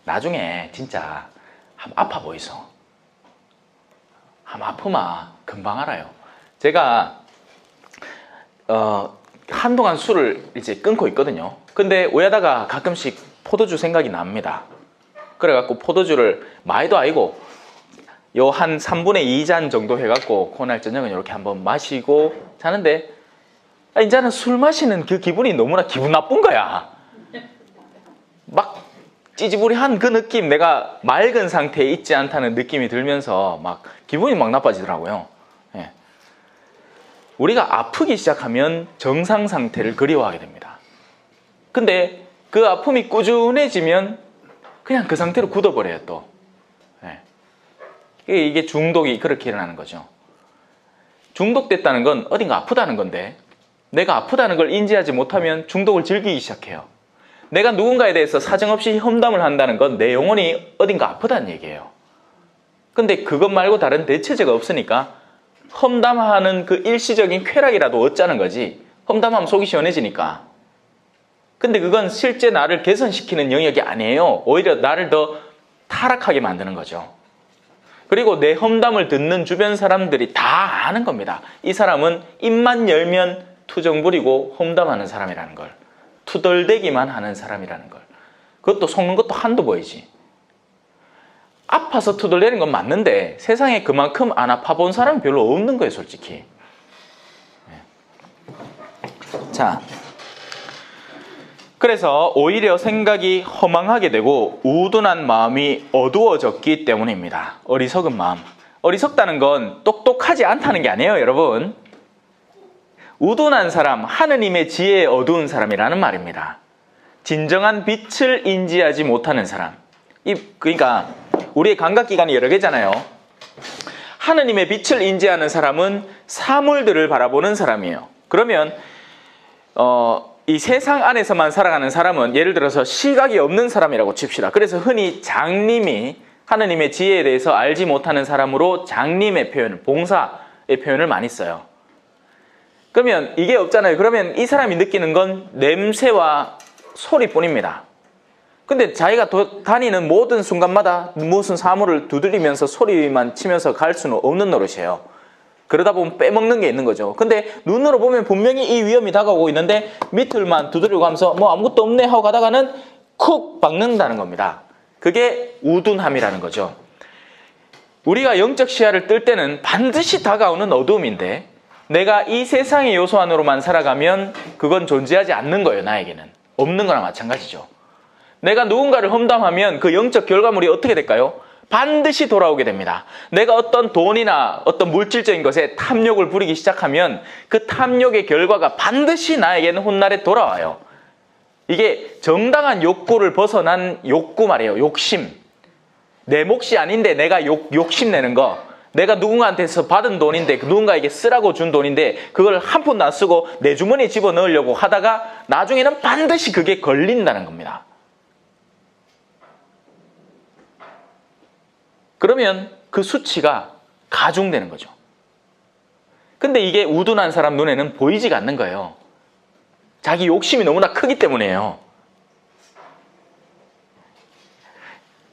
나중에 진짜 한번 아파 보이소. 한번 아프면 금방 알아요. 제가 한동안 술을 이제 끊고 있거든요. 근데 왜하다가 가끔씩 포도주 생각이 납니다. 그래갖고 포도주를 많이도 아니고 요 한 3분의 2잔 정도 해갖고 그날 저녁은 이렇게 한번 마시고 자는데 이제는 술 마시는 그 기분이 너무나 기분 나쁜 거야. 막 찌지부리한 그 느낌, 내가 맑은 상태에 있지 않다는 느낌이 들면서 막 기분이 막 나빠지더라고요. 예. 우리가 아프기 시작하면 정상 상태를 그리워하게 됩니다. 근데 그 아픔이 꾸준해지면 그냥 그 상태로 굳어버려요 또. 예. 이게 중독이 그렇게 일어나는 거죠. 중독됐다는 건 어딘가 아프다는 건데 내가 아프다는 걸 인지하지 못하면 중독을 즐기기 시작해요. 내가 누군가에 대해서 사정없이 험담을 한다는 건 내 영혼이 어딘가 아프다는 얘기예요. 근데 그것 말고 다른 대체제가 없으니까 험담하는 그 일시적인 쾌락이라도 얻자는 거지. 험담하면 속이 시원해지니까. 근데 그건 실제 나를 개선시키는 영역이 아니에요. 오히려 나를 더 타락하게 만드는 거죠. 그리고 내 험담을 듣는 주변 사람들이 다 아는 겁니다. 이 사람은 입만 열면 투정 부리고 험담하는 사람이라는 걸. 투덜대기만 하는 사람이라는 걸. 그것도 속는 것도 한두 보이지. 아파서 투덜대는 건 맞는데 세상에 그만큼 안 아파 본 사람은 별로 없는 거예요, 솔직히. 자, 그래서 오히려 생각이 허망하게 되고 우둔한 마음이 어두워졌기 때문입니다. 어리석은 마음. 어리석다는 건 똑똑하지 않다는 게 아니에요, 여러분. 우둔한 사람, 하느님의 지혜에 어두운 사람이라는 말입니다. 진정한 빛을 인지하지 못하는 사람. 그러니까 우리의 감각기관이 여러 개잖아요. 하느님의 빛을 인지하는 사람은 사물들을 바라보는 사람이에요. 그러면 이 세상 안에서만 살아가는 사람은 예를 들어서 시각이 없는 사람이라고 칩시다. 그래서 흔히 장님이 하느님의 지혜에 대해서 알지 못하는 사람으로 장님의 표현, 봉사의 표현을 많이 써요. 그러면 이게 없잖아요. 그러면 이 사람이 느끼는 건 냄새와 소리뿐입니다. 근데 자기가 다니는 모든 순간마다 무슨 사물을 두드리면서 소리만 치면서 갈 수는 없는 노릇이에요. 그러다 보면 빼먹는 게 있는 거죠. 근데 눈으로 보면 분명히 이 위험이 다가오고 있는데 밑을만 두드리고 가면서 뭐 아무것도 없네 하고 가다가는 쿡 박는다는 겁니다. 그게 우둔함이라는 거죠. 우리가 영적 시야를 뜰 때는 반드시 다가오는 어두움인데 내가 이 세상의 요소 안으로만 살아가면 그건 존재하지 않는 거예요. 나에게는. 없는 거나 마찬가지죠. 내가 누군가를 험담하면 그 영적 결과물이 어떻게 될까요? 반드시 돌아오게 됩니다. 내가 어떤 돈이나 어떤 물질적인 것에 탐욕을 부리기 시작하면 그 탐욕의 결과가 반드시 나에게는 훗날에 돌아와요. 이게 정당한 욕구를 벗어난 욕구 말이에요. 욕심. 내 몫이 아닌데 내가 욕심내는 거. 내가 누군가한테서 받은 돈인데 누군가에게 쓰라고 준 돈인데 그걸 한 푼도 안 쓰고 내 주머니에 집어넣으려고 하다가 나중에는 반드시 그게 걸린다는 겁니다. 그러면 그 수치가 가중되는 거죠. 근데 이게 우둔한 사람 눈에는 보이지가 않는 거예요. 자기 욕심이 너무나 크기 때문이에요.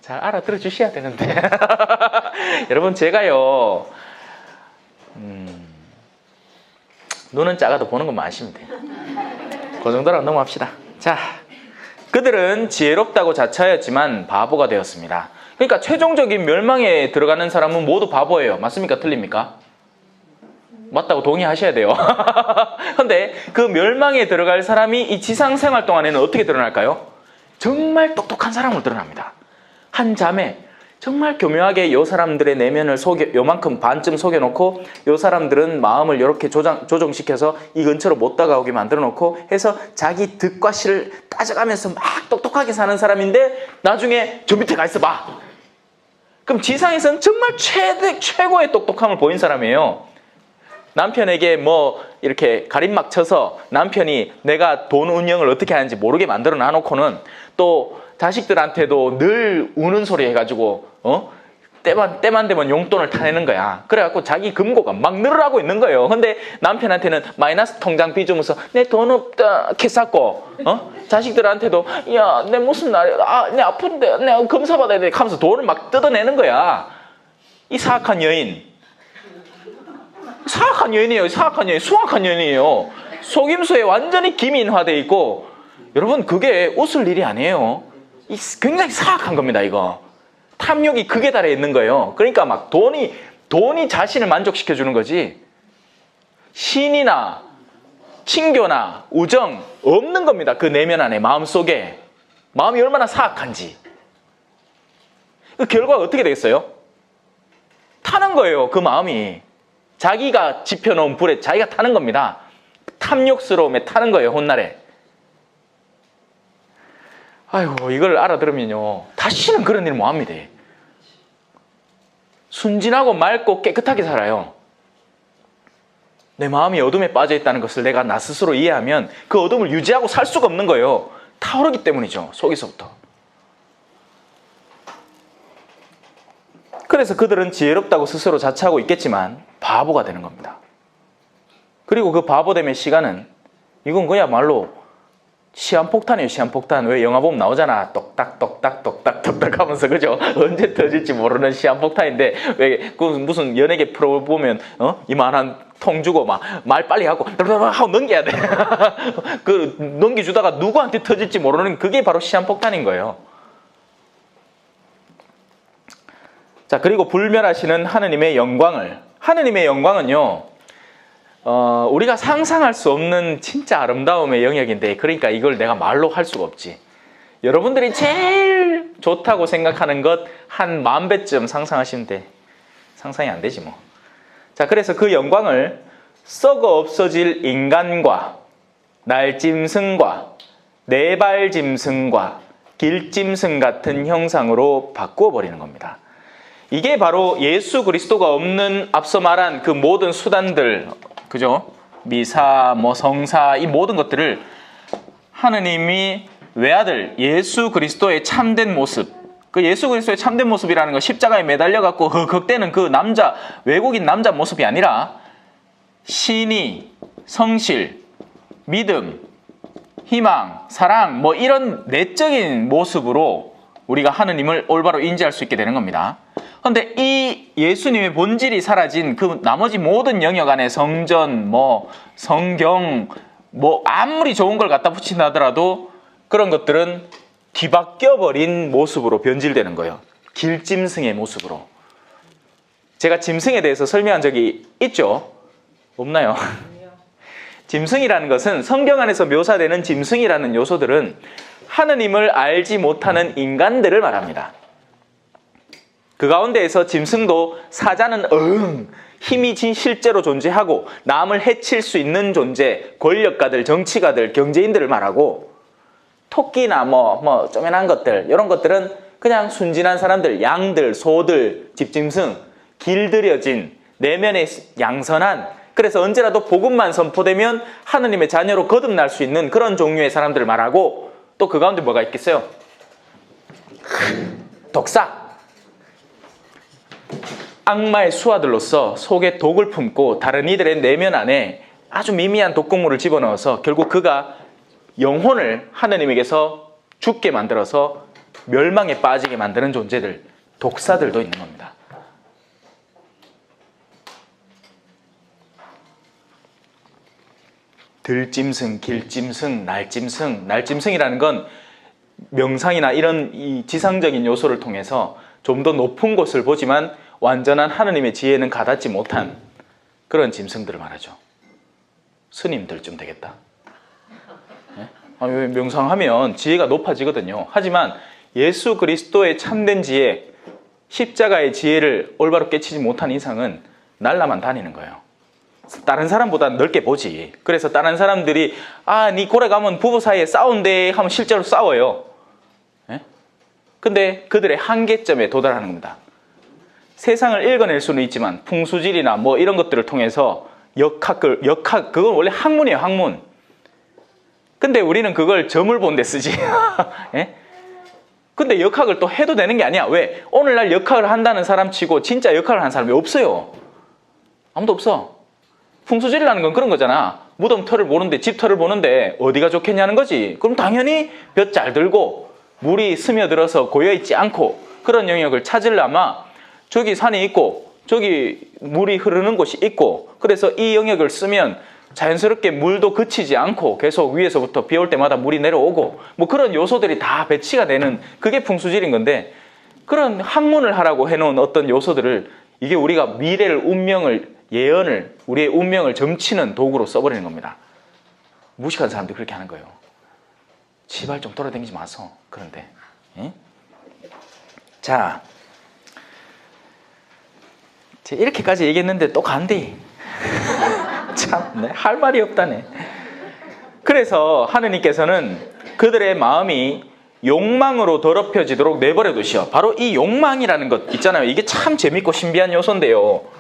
잘 알아들어 주셔야 되는데 여러분 제가요 눈은 작아도 보는 것만 아시면 돼요. 그 정도로 넘어갑시다. 자, 그들은 지혜롭다고 자처하였지만 바보가 되었습니다. 그러니까 최종적인 멸망에 들어가는 사람은 모두 바보예요. 맞습니까? 틀립니까? 맞다고 동의하셔야 돼요. 근데 그 멸망에 들어갈 사람이 이 지상 생활 동안에는 어떻게 드러날까요? 정말 똑똑한 사람으로 드러납니다. 한 자매, 정말 교묘하게 요 사람들의 내면을 요만큼 반쯤 속여놓고 요 사람들은 마음을 이렇게 조정시켜서 이 근처로 못 다가오게 만들어놓고 해서 자기 득과 실을 따져가면서 막 똑똑하게 사는 사람인데 나중에 저 밑에 가 있어봐. 그럼 지상에서는 정말 최고의 똑똑함을 보인 사람이에요. 남편에게 뭐 이렇게 가림막 쳐서 남편이 내가 돈 운영을 어떻게 하는지 모르게 만들어 놔놓고는 또 자식들한테도 늘 우는 소리 해가지고 때만 되면 용돈을 타내는 거야. 그래갖고 자기 금고가 막 늘어나고 있는 거예요. 근데 남편한테는 마이너스 통장 빚으면서 내 돈 없다 캐쌌고 자식들한테도 야 내 무슨 날이야 내 아픈데 내가 검사 받아야 돼 하면서 돈을 막 뜯어내는 거야. 이 사악한 여인. 사악한 여인이에요. 사악한 여인. 수악한 여인이에요. 속임수에 완전히 기민화되어 있고 여러분 그게 웃을 일이 아니에요. 굉장히 사악한 겁니다. 이거. 탐욕이 극에 달해 있는 거예요. 그러니까 막 돈이 자신을 만족시켜주는 거지 신이나 친교나 우정 없는 겁니다. 그 내면 안에 마음속에 마음이 얼마나 사악한지. 그 결과가 어떻게 되겠어요? 타는 거예요. 그 마음이. 자기가 지펴놓은 불에 자기가 타는 겁니다. 탐욕스러움에 타는 거예요. 훗날에. 아이고 이걸 알아들으면요 다시는 그런 일 못합니다. 순진하고 맑고 깨끗하게 살아요. 내 마음이 어둠에 빠져있다는 것을 내가 나 스스로 이해하면 그 어둠을 유지하고 살 수가 없는 거예요. 타오르기 때문이죠. 속에서부터. 그래서 그들은 지혜롭다고 스스로 자처하고 있겠지만 바보가 되는 겁니다. 그리고 그 바보됨의 시간은 이건 그야말로 시한폭탄이에요. 시한폭탄. 왜 영화 보면 나오잖아. 똑딱 똑딱 똑딱 똑딱 하면서 그죠? 언제 터질지 모르는 시한폭탄인데 왜 그 무슨 연예계 프로 보면 이만한 통 주고 막 말 빨리 하고 하고 넘겨야 돼. 그 넘겨주다가 누구한테 터질지 모르는 그게 바로 시한폭탄인 거예요. 자, 그리고 불멸하시는 하느님의 영광은요 우리가 상상할 수 없는 진짜 아름다움의 영역인데 그러니까 이걸 내가 말로 할 수가 없지. 여러분들이 제일 좋다고 생각하는 것 한 10,000배쯤 상상하시면 돼. 상상이 안 되지 뭐. 자, 그래서 그 영광을 썩어 없어질 인간과 날짐승과 네발짐승과 길짐승 같은 형상으로 바꾸어 버리는 겁니다. 이게 바로 예수 그리스도가 없는 앞서 말한 그 모든 수단들, 그죠? 미사, 성사, 이 모든 것들을 하느님이 외아들 예수 그리스도의 참된 모습, 그 예수 그리스도의 참된 모습이라는 건 십자가에 매달려 갖고 극대는 그 남자, 외국인 남자 모습이 아니라 신의, 성실, 믿음, 희망, 사랑, 이런 내적인 모습으로 우리가 하느님을 올바로 인지할 수 있게 되는 겁니다. 그런데 이 예수님의 본질이 사라진 그 나머지 모든 영역 안에 성전, 성경, 아무리 좋은 걸 갖다 붙인다 하더라도 그런 것들은 뒤바뀌어버린 모습으로 변질되는 거예요. 길짐승의 모습으로. 제가 짐승에 대해서 설명한 적이 있죠? 없나요? 짐승이라는 것은 성경 안에서 묘사되는 짐승이라는 요소들은 하느님을 알지 못하는 인간들을 말합니다. 그 가운데에서 짐승도 사자는 힘이 실제로 존재하고 남을 해칠 수 있는 존재, 권력가들, 정치가들, 경제인들을 말하고 토끼나 쪼매난 것들, 이런 것들은 그냥 순진한 사람들, 양들, 소들, 집짐승, 길들여진 내면에 양선한, 그래서 언제라도 복음만 선포되면 하느님의 자녀로 거듭날 수 있는 그런 종류의 사람들을 말하고, 또 그 가운데 뭐가 있겠어요? 독사. 악마의 수하들로서 속에 독을 품고 다른 이들의 내면 안에 아주 미미한 독극물을 집어넣어서 결국 그가 영혼을 하느님에게서 죽게 만들어서 멸망에 빠지게 만드는 존재들, 독사들도 있는 겁니다. 들짐승, 길짐승, 날짐승. 날짐승이라는 건 명상이나 이런 이 지상적인 요소를 통해서 좀 더 높은 곳을 보지만 완전한 하느님의 지혜는 가닿지 못한 그런 짐승들을 말하죠. 스님들쯤 되겠다. 네? 명상하면 지혜가 높아지거든요. 하지만 예수 그리스도의 참된 지혜, 십자가의 지혜를 올바로 깨치지 못한 이상은 날라만 다니는 거예요. 다른 사람보다 넓게 보지. 그래서 다른 사람들이 니 고래 가면 부부 사이에 싸운대 하면 실제로 싸워요. 네? 근데 그들의 한계점에 도달하는 겁니다. 세상을 읽어낼 수는 있지만 풍수지리나 이런 것들을 통해서 그건 원래 학문이에요, 학문. 근데 우리는 그걸 점을 본 데 쓰지. 예? 근데 역학을 또 해도 되는 게 아니야. 왜? 오늘날 역학을 한다는 사람 치고 진짜 역학을 하는 사람이 없어요. 아무도 없어. 풍수지리라는 건 그런 거잖아. 무덤터를 보는데, 집터를 보는데 어디가 좋겠냐는 거지. 그럼 당연히 볕 잘 들고 물이 스며들어서 고여있지 않고 그런 영역을 찾으려면 저기 산이 있고 저기 물이 흐르는 곳이 있고, 그래서 이 영역을 쓰면 자연스럽게 물도 그치지 않고 계속 위에서부터 비 올 때마다 물이 내려오고 그런 요소들이 다 배치가 되는, 그게 풍수지리인 건데, 그런 학문을 하라고 해놓은 어떤 요소들을 이게 우리가 미래를, 운명을, 예언을, 우리의 운명을 점치는 도구로 써버리는 겁니다. 무식한 사람들이 그렇게 하는 거예요. 제발 좀 돌아다니지 마소. 그런데 자, 이렇게까지 얘기했는데 또 간대. 참, 할 말이 없다네. 그래서 하느님께서는 그들의 마음이 욕망으로 더럽혀지도록 내버려 두시오. 바로 이 욕망이라는 것 있잖아요. 이게 참 재밌고 신비한 요소인데요.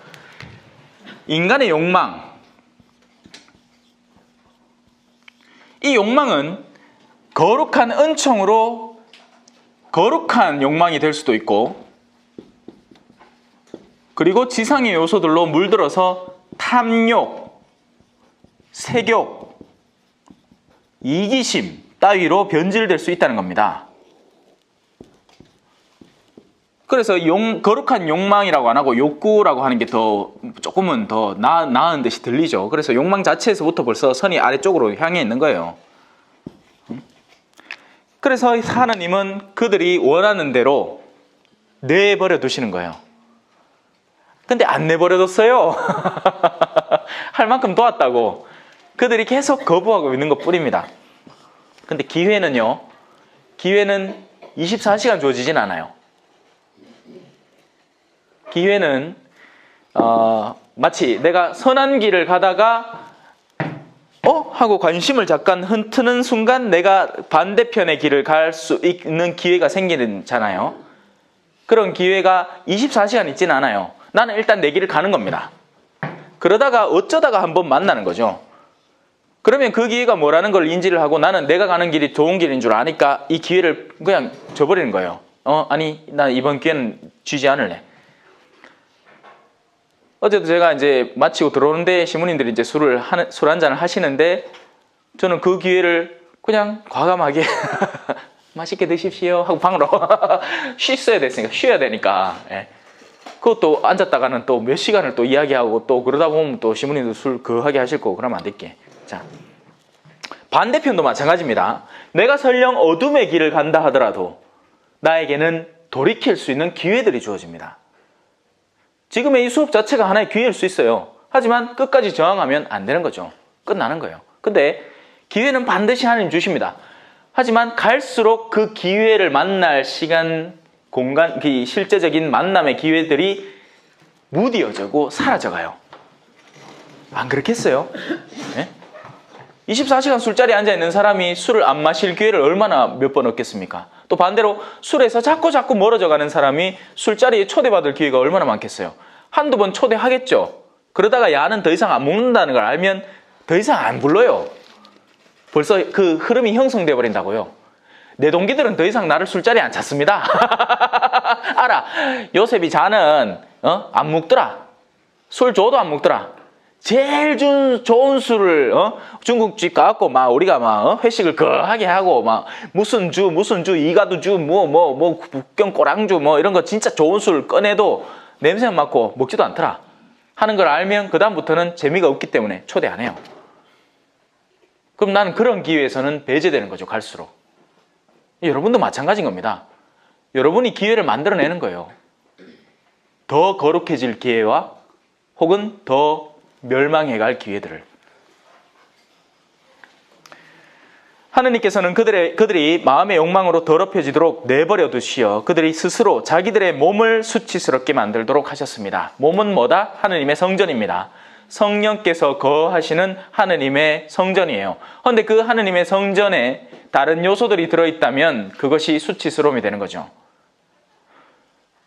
인간의 욕망. 이 욕망은 거룩한 은총으로 거룩한 욕망이 될 수도 있고, 그리고 지상의 요소들로 물들어서 탐욕, 색욕, 이기심 따위로 변질될 수 있다는 겁니다. 그래서 거룩한 욕망이라고 안 하고 욕구라고 하는 게 조금은 더 나은 듯이 들리죠. 그래서 욕망 자체에서부터 벌써 선이 아래쪽으로 향해 있는 거예요. 그래서 하나님은 그들이 원하는 대로 내버려 두시는 거예요. 근데 안 내버려뒀어요. 할 만큼 도왔다고. 그들이 계속 거부하고 있는 것 뿐입니다. 근데 기회는요, 기회는 24시간 주어지진 않아요. 기회는 마치 내가 선한 길을 가다가 하고 관심을 잠깐 흐트는 순간 내가 반대편의 길을 갈 수 있는 기회가 생기잖아요. 그런 기회가 24시간 있지는 않아요. 나는 일단 내 길을 가는 겁니다. 그러다가 어쩌다가 한번 만나는 거죠. 그러면 그 기회가 뭐라는 걸 인지를 하고 나는 내가 가는 길이 좋은 길인 줄 아니까 이 기회를 그냥 줘버리는 거예요. 아니, 나 이번 기회는 쥐지 않을래. 어제도 제가 이제 마치고 들어오는데 시부님들이 이제 술 한 잔을 하시는데 저는 그 기회를 그냥 과감하게 맛있게 드십시오 하고 방으로 쉬어야 됐으니까 쉬어야 되니까. 예. 그것도 앉았다가는 또 몇 시간을 또 이야기하고 또 그러다 보면 또 시부님도 술 거하게 하실 거고 그러면 안 될게. 자, 반대편도 마찬가지입니다. 내가 설령 어둠의 길을 간다 하더라도 나에게는 돌이킬 수 있는 기회들이 주어집니다. 지금의 이 수업 자체가 하나의 기회일 수 있어요. 하지만 끝까지 저항하면 안 되는 거죠. 끝나는 거예요. 근데 기회는 반드시 하나님 주십니다. 하지만 갈수록 그 기회를 만날 시간, 공간, 그 실제적인 만남의 기회들이 무뎌지고 사라져가요. 안 그렇겠어요? 네? 24시간 술자리에 앉아있는 사람이 술을 안 마실 기회를 얼마나 몇 번 얻겠습니까? 또 반대로 술에서 자꾸 멀어져가는 사람이 술자리에 초대받을 기회가 얼마나 많겠어요? 한두 번 초대하겠죠. 그러다가 야는 더 이상 안 먹는다는 걸 알면 더 이상 안 불러요. 벌써 그 흐름이 형성되어 버린다고요. 내 동기들은 더 이상 나를 술자리에 안 찾습니다. 알아. 요셉이 자는 안 먹더라. 술 줘도 안 먹더라. 제일 좋은 술을 중국집 가갖고 막 우리가 막 회식을 거하게 하고 막 무슨 주 이가두주 뭐 북경 꼬랑주 뭐 이런 거 진짜 좋은 술 꺼내도 냄새 맡고 먹지도 않더라 하는 걸 알면 그 다음부터는 재미가 없기 때문에 초대 안 해요. 그럼 나는 그런 기회에서는 배제되는 거죠. 갈수록. 여러분도 마찬가지인 겁니다. 여러분이 기회를 만들어내는 거예요. 더 거룩해질 기회와 혹은 더 멸망해갈 기회들을. 하느님께서는 그들이 마음의 욕망으로 더럽혀지도록 내버려 두시어 그들이 스스로 자기들의 몸을 수치스럽게 만들도록 하셨습니다. 몸은 뭐다? 하느님의 성전입니다. 성령께서 거하시는 하느님의 성전이에요. 그런데 그 하느님의 성전에 다른 요소들이 들어있다면 그것이 수치스러움이 되는 거죠.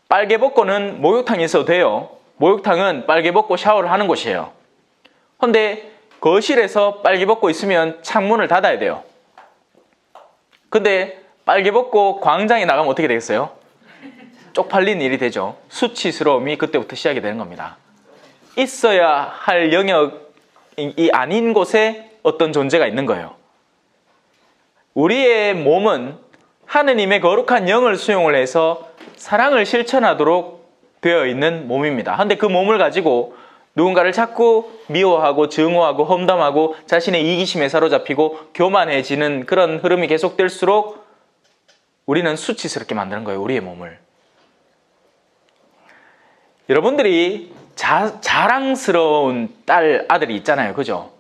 빨개벗고는 목욕탕에 있어도 돼요. 목욕탕은 빨개벗고 샤워를 하는 곳이에요. 그런데 거실에서 빨개벗고 있으면 창문을 닫아야 돼요. 근데 빨개벗고 광장에 나가면 어떻게 되겠어요? 쪽팔린 일이 되죠. 수치스러움이 그때부터 시작이 되는 겁니다. 있어야 할 영역이 아닌 곳에 어떤 존재가 있는 거예요. 우리의 몸은 하느님의 거룩한 영을 수용을 해서 사랑을 실천하도록 되어 있는 몸입니다. 그런데 그 몸을 가지고 누군가를 자꾸 미워하고 증오하고 험담하고 자신의 이기심에 사로잡히고 교만해지는 그런 흐름이 계속될수록 우리는 수치스럽게 만드는 거예요. 우리의 몸을. 여러분들이 자랑스러운 아들이 있잖아요. 그죠?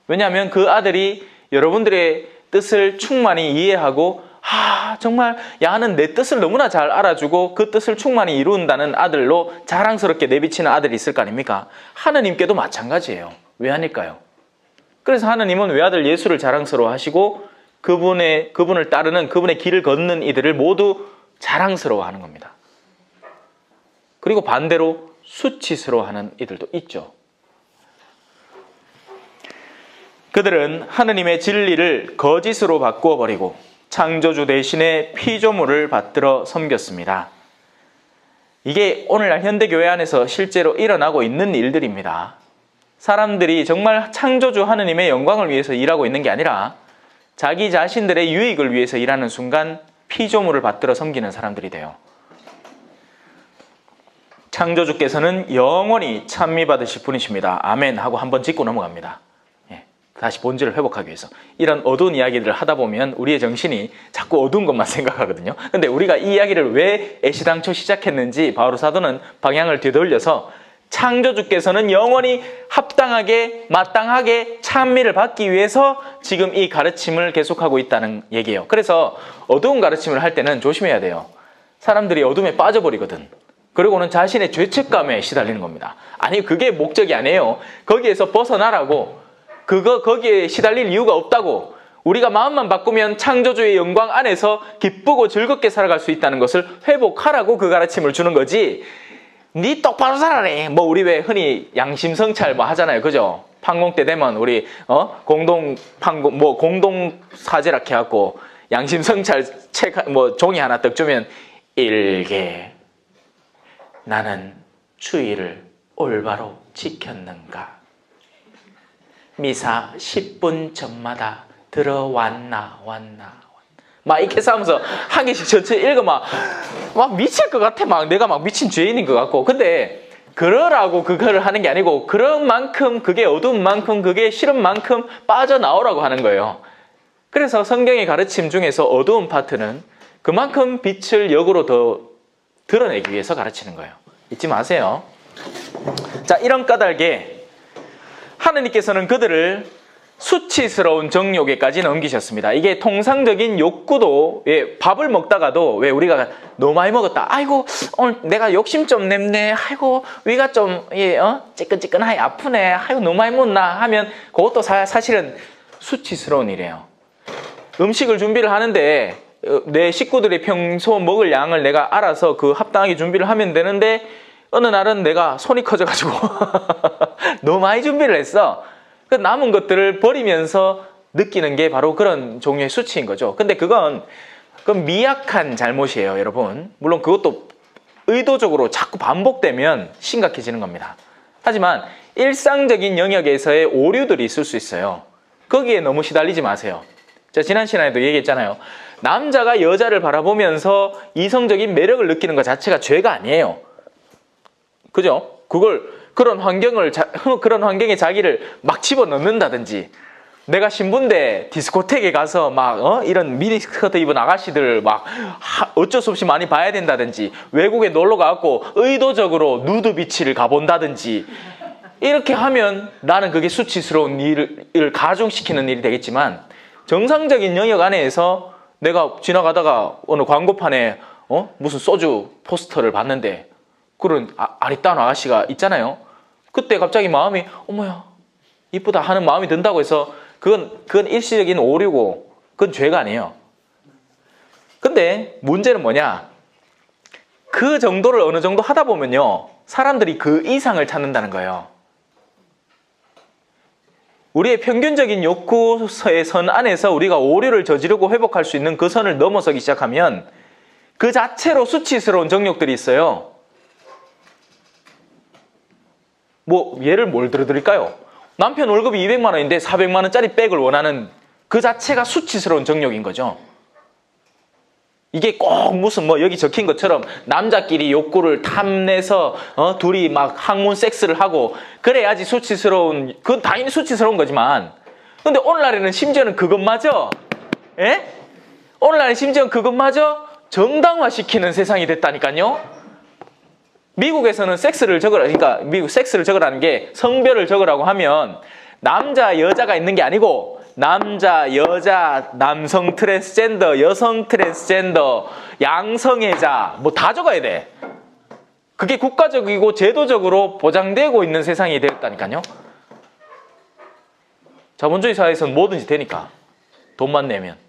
왜냐하면 그 아들이 여러분들의 뜻을 충만히 이해하고 정말 야는 내 뜻을 너무나 잘 알아주고 그 뜻을 충만히 이룬다는 아들로 자랑스럽게 내비치는 아들이 있을 거 아닙니까? 하느님께도 마찬가지예요. 왜 아닐까요? 그래서 하느님은 외아들 예수를 자랑스러워 하시고 그분을 따르는 그분의 길을 걷는 이들을 모두 자랑스러워 하는 겁니다. 그리고 반대로 수치스러워 하는 이들도 있죠. 그들은 하느님의 진리를 거짓으로 바꾸어 버리고 창조주 대신에 피조물을 받들어 섬겼습니다. 이게 오늘날 현대교회 안에서 실제로 일어나고 있는 일들입니다. 사람들이 정말 창조주 하느님의 영광을 위해서 일하고 있는 게 아니라 자기 자신들의 유익을 위해서 일하는 순간 피조물을 받들어 섬기는 사람들이 돼요. 창조주께서는 영원히 찬미받으실 분이십니다. 아멘 하고 한번 짚고 넘어갑니다. 다시 본질을 회복하기 위해서. 이런 어두운 이야기들을 하다 보면 우리의 정신이 자꾸 어두운 것만 생각하거든요. 근데 우리가 이 이야기를 왜 애시당초 시작했는지 바오로 사도는 방향을 되돌려서 창조주께서는 영원히 합당하게 마땅하게 찬미를 받기 위해서 지금 이 가르침을 계속하고 있다는 얘기예요. 그래서 어두운 가르침을 할 때는 조심해야 돼요. 사람들이 어둠에 빠져버리거든. 그리고는 자신의 죄책감에 시달리는 겁니다. 아니 그게 목적이 아니에요. 거기에서 벗어나라고 거기에 시달릴 이유가 없다고. 우리가 마음만 바꾸면 창조주의 영광 안에서 기쁘고 즐겁게 살아갈 수 있다는 것을 회복하라고 그 가르침을 주는 거지. 니 똑바로 살아래. 뭐 우리 왜 흔히 양심성찰 뭐 하잖아요, 그죠? 판공 때 되면 우리 공동 사제락 해갖고 양심성찰 책 뭐 종이 하나 딱 주면 일개 나는 주의를 올바로 지켰는가? 미사 10분 전마다 들어왔나 막 이렇게 싸면서 한 개씩 전체 읽으면 막 미칠 것 같아. 막 내가 막 미친 죄인인 것 같고. 근데 그러라고 그거를 하는 게 아니고 그런 만큼 그게 어두운 만큼 그게 싫은 만큼 빠져나오라고 하는 거예요. 그래서 성경의 가르침 중에서 어두운 파트는 그만큼 빛을 역으로 더 드러내기 위해서 가르치는 거예요. 잊지 마세요. 자, 이런 까닭에 하느님께서는 그들을 수치스러운 정욕에까지 넘기셨습니다. 이게 통상적인 욕구도, 밥을 먹다가도 왜 우리가 너무 많이 먹었다. 아이고 오늘 내가 욕심 좀 냈네. 아이고 위가 좀 찌끈찌끈하게 아프네. 아이고 너무 많이 먹나 하면 그것도 사실은 수치스러운 일이에요. 음식을 준비를 하는데 내 식구들이 평소 먹을 양을 내가 알아서 그 합당하게 준비를 하면 되는데 어느 날은 내가 손이 커져가지고 너무 많이 준비를 했어. 그 남은 것들을 버리면서 느끼는 게 바로 그런 종류의 수치인 거죠. 근데 그건 미약한 잘못이에요, 여러분. 물론 그것도 의도적으로 자꾸 반복되면 심각해지는 겁니다. 하지만 일상적인 영역에서의 오류들이 있을 수 있어요. 거기에 너무 시달리지 마세요. 자, 지난 시간에도 얘기했잖아요. 남자가 여자를 바라보면서 이성적인 매력을 느끼는 것 자체가 죄가 아니에요. 그죠? 그런 환경에 자기를 막 집어넣는다든지, 내가 신부인데 디스코텍에 가서 막 이런 미니스커트 입은 아가씨들 막 어쩔 수 없이 많이 봐야 된다든지, 외국에 놀러 가고 의도적으로 누드 비치를 가본다든지, 이렇게 하면 나는 그게 수치스러운 일을 가중시키는 일이 되겠지만, 정상적인 영역 안에서 내가 지나가다가 어느 광고판에 무슨 소주 포스터를 봤는데 그런 아리따운 아가씨가 있잖아요. 그때 갑자기 마음이 어머야 이쁘다 하는 마음이 든다고 해서 그건 일시적인 오류고 그건 죄가 아니에요. 근데 문제는 뭐냐, 그 정도를 어느 정도 하다 보면요 사람들이 그 이상을 찾는다는 거예요. 우리의 평균적인 욕구의 선 안에서 우리가 오류를 저지르고 회복할 수 있는 그 선을 넘어서기 시작하면 그 자체로 수치스러운 정욕들이 있어요. 뭐 예를 뭘 들어드릴까요? 남편 월급이 200만 원인데 400만 원짜리 백을 원하는 그 자체가 수치스러운 정욕인 거죠. 이게 꼭 무슨 뭐 여기 적힌 것처럼 남자끼리 욕구를 탐내서 둘이 막 항문 섹스를 하고 그래야지 수치스러운, 그건 당연히 수치스러운 거지만, 근데 오늘날에는 심지어는 그것마저 오늘날에는 심지어 그것마저 정당화시키는 세상이 됐다니까요. 미국에서는 섹스를 적으라, 그러니까 미국 섹스를 적으라는 게 성별을 적으라고 하면 남자 여자가 있는 게 아니고 남자, 여자, 남성 트랜스젠더, 여성 트랜스젠더, 양성애자 뭐 다 적어야 돼. 그게 국가적이고 제도적으로 보장되고 있는 세상이 되었다니까요. 자본주의 사회에서는 뭐든지 되니까 돈만 내면.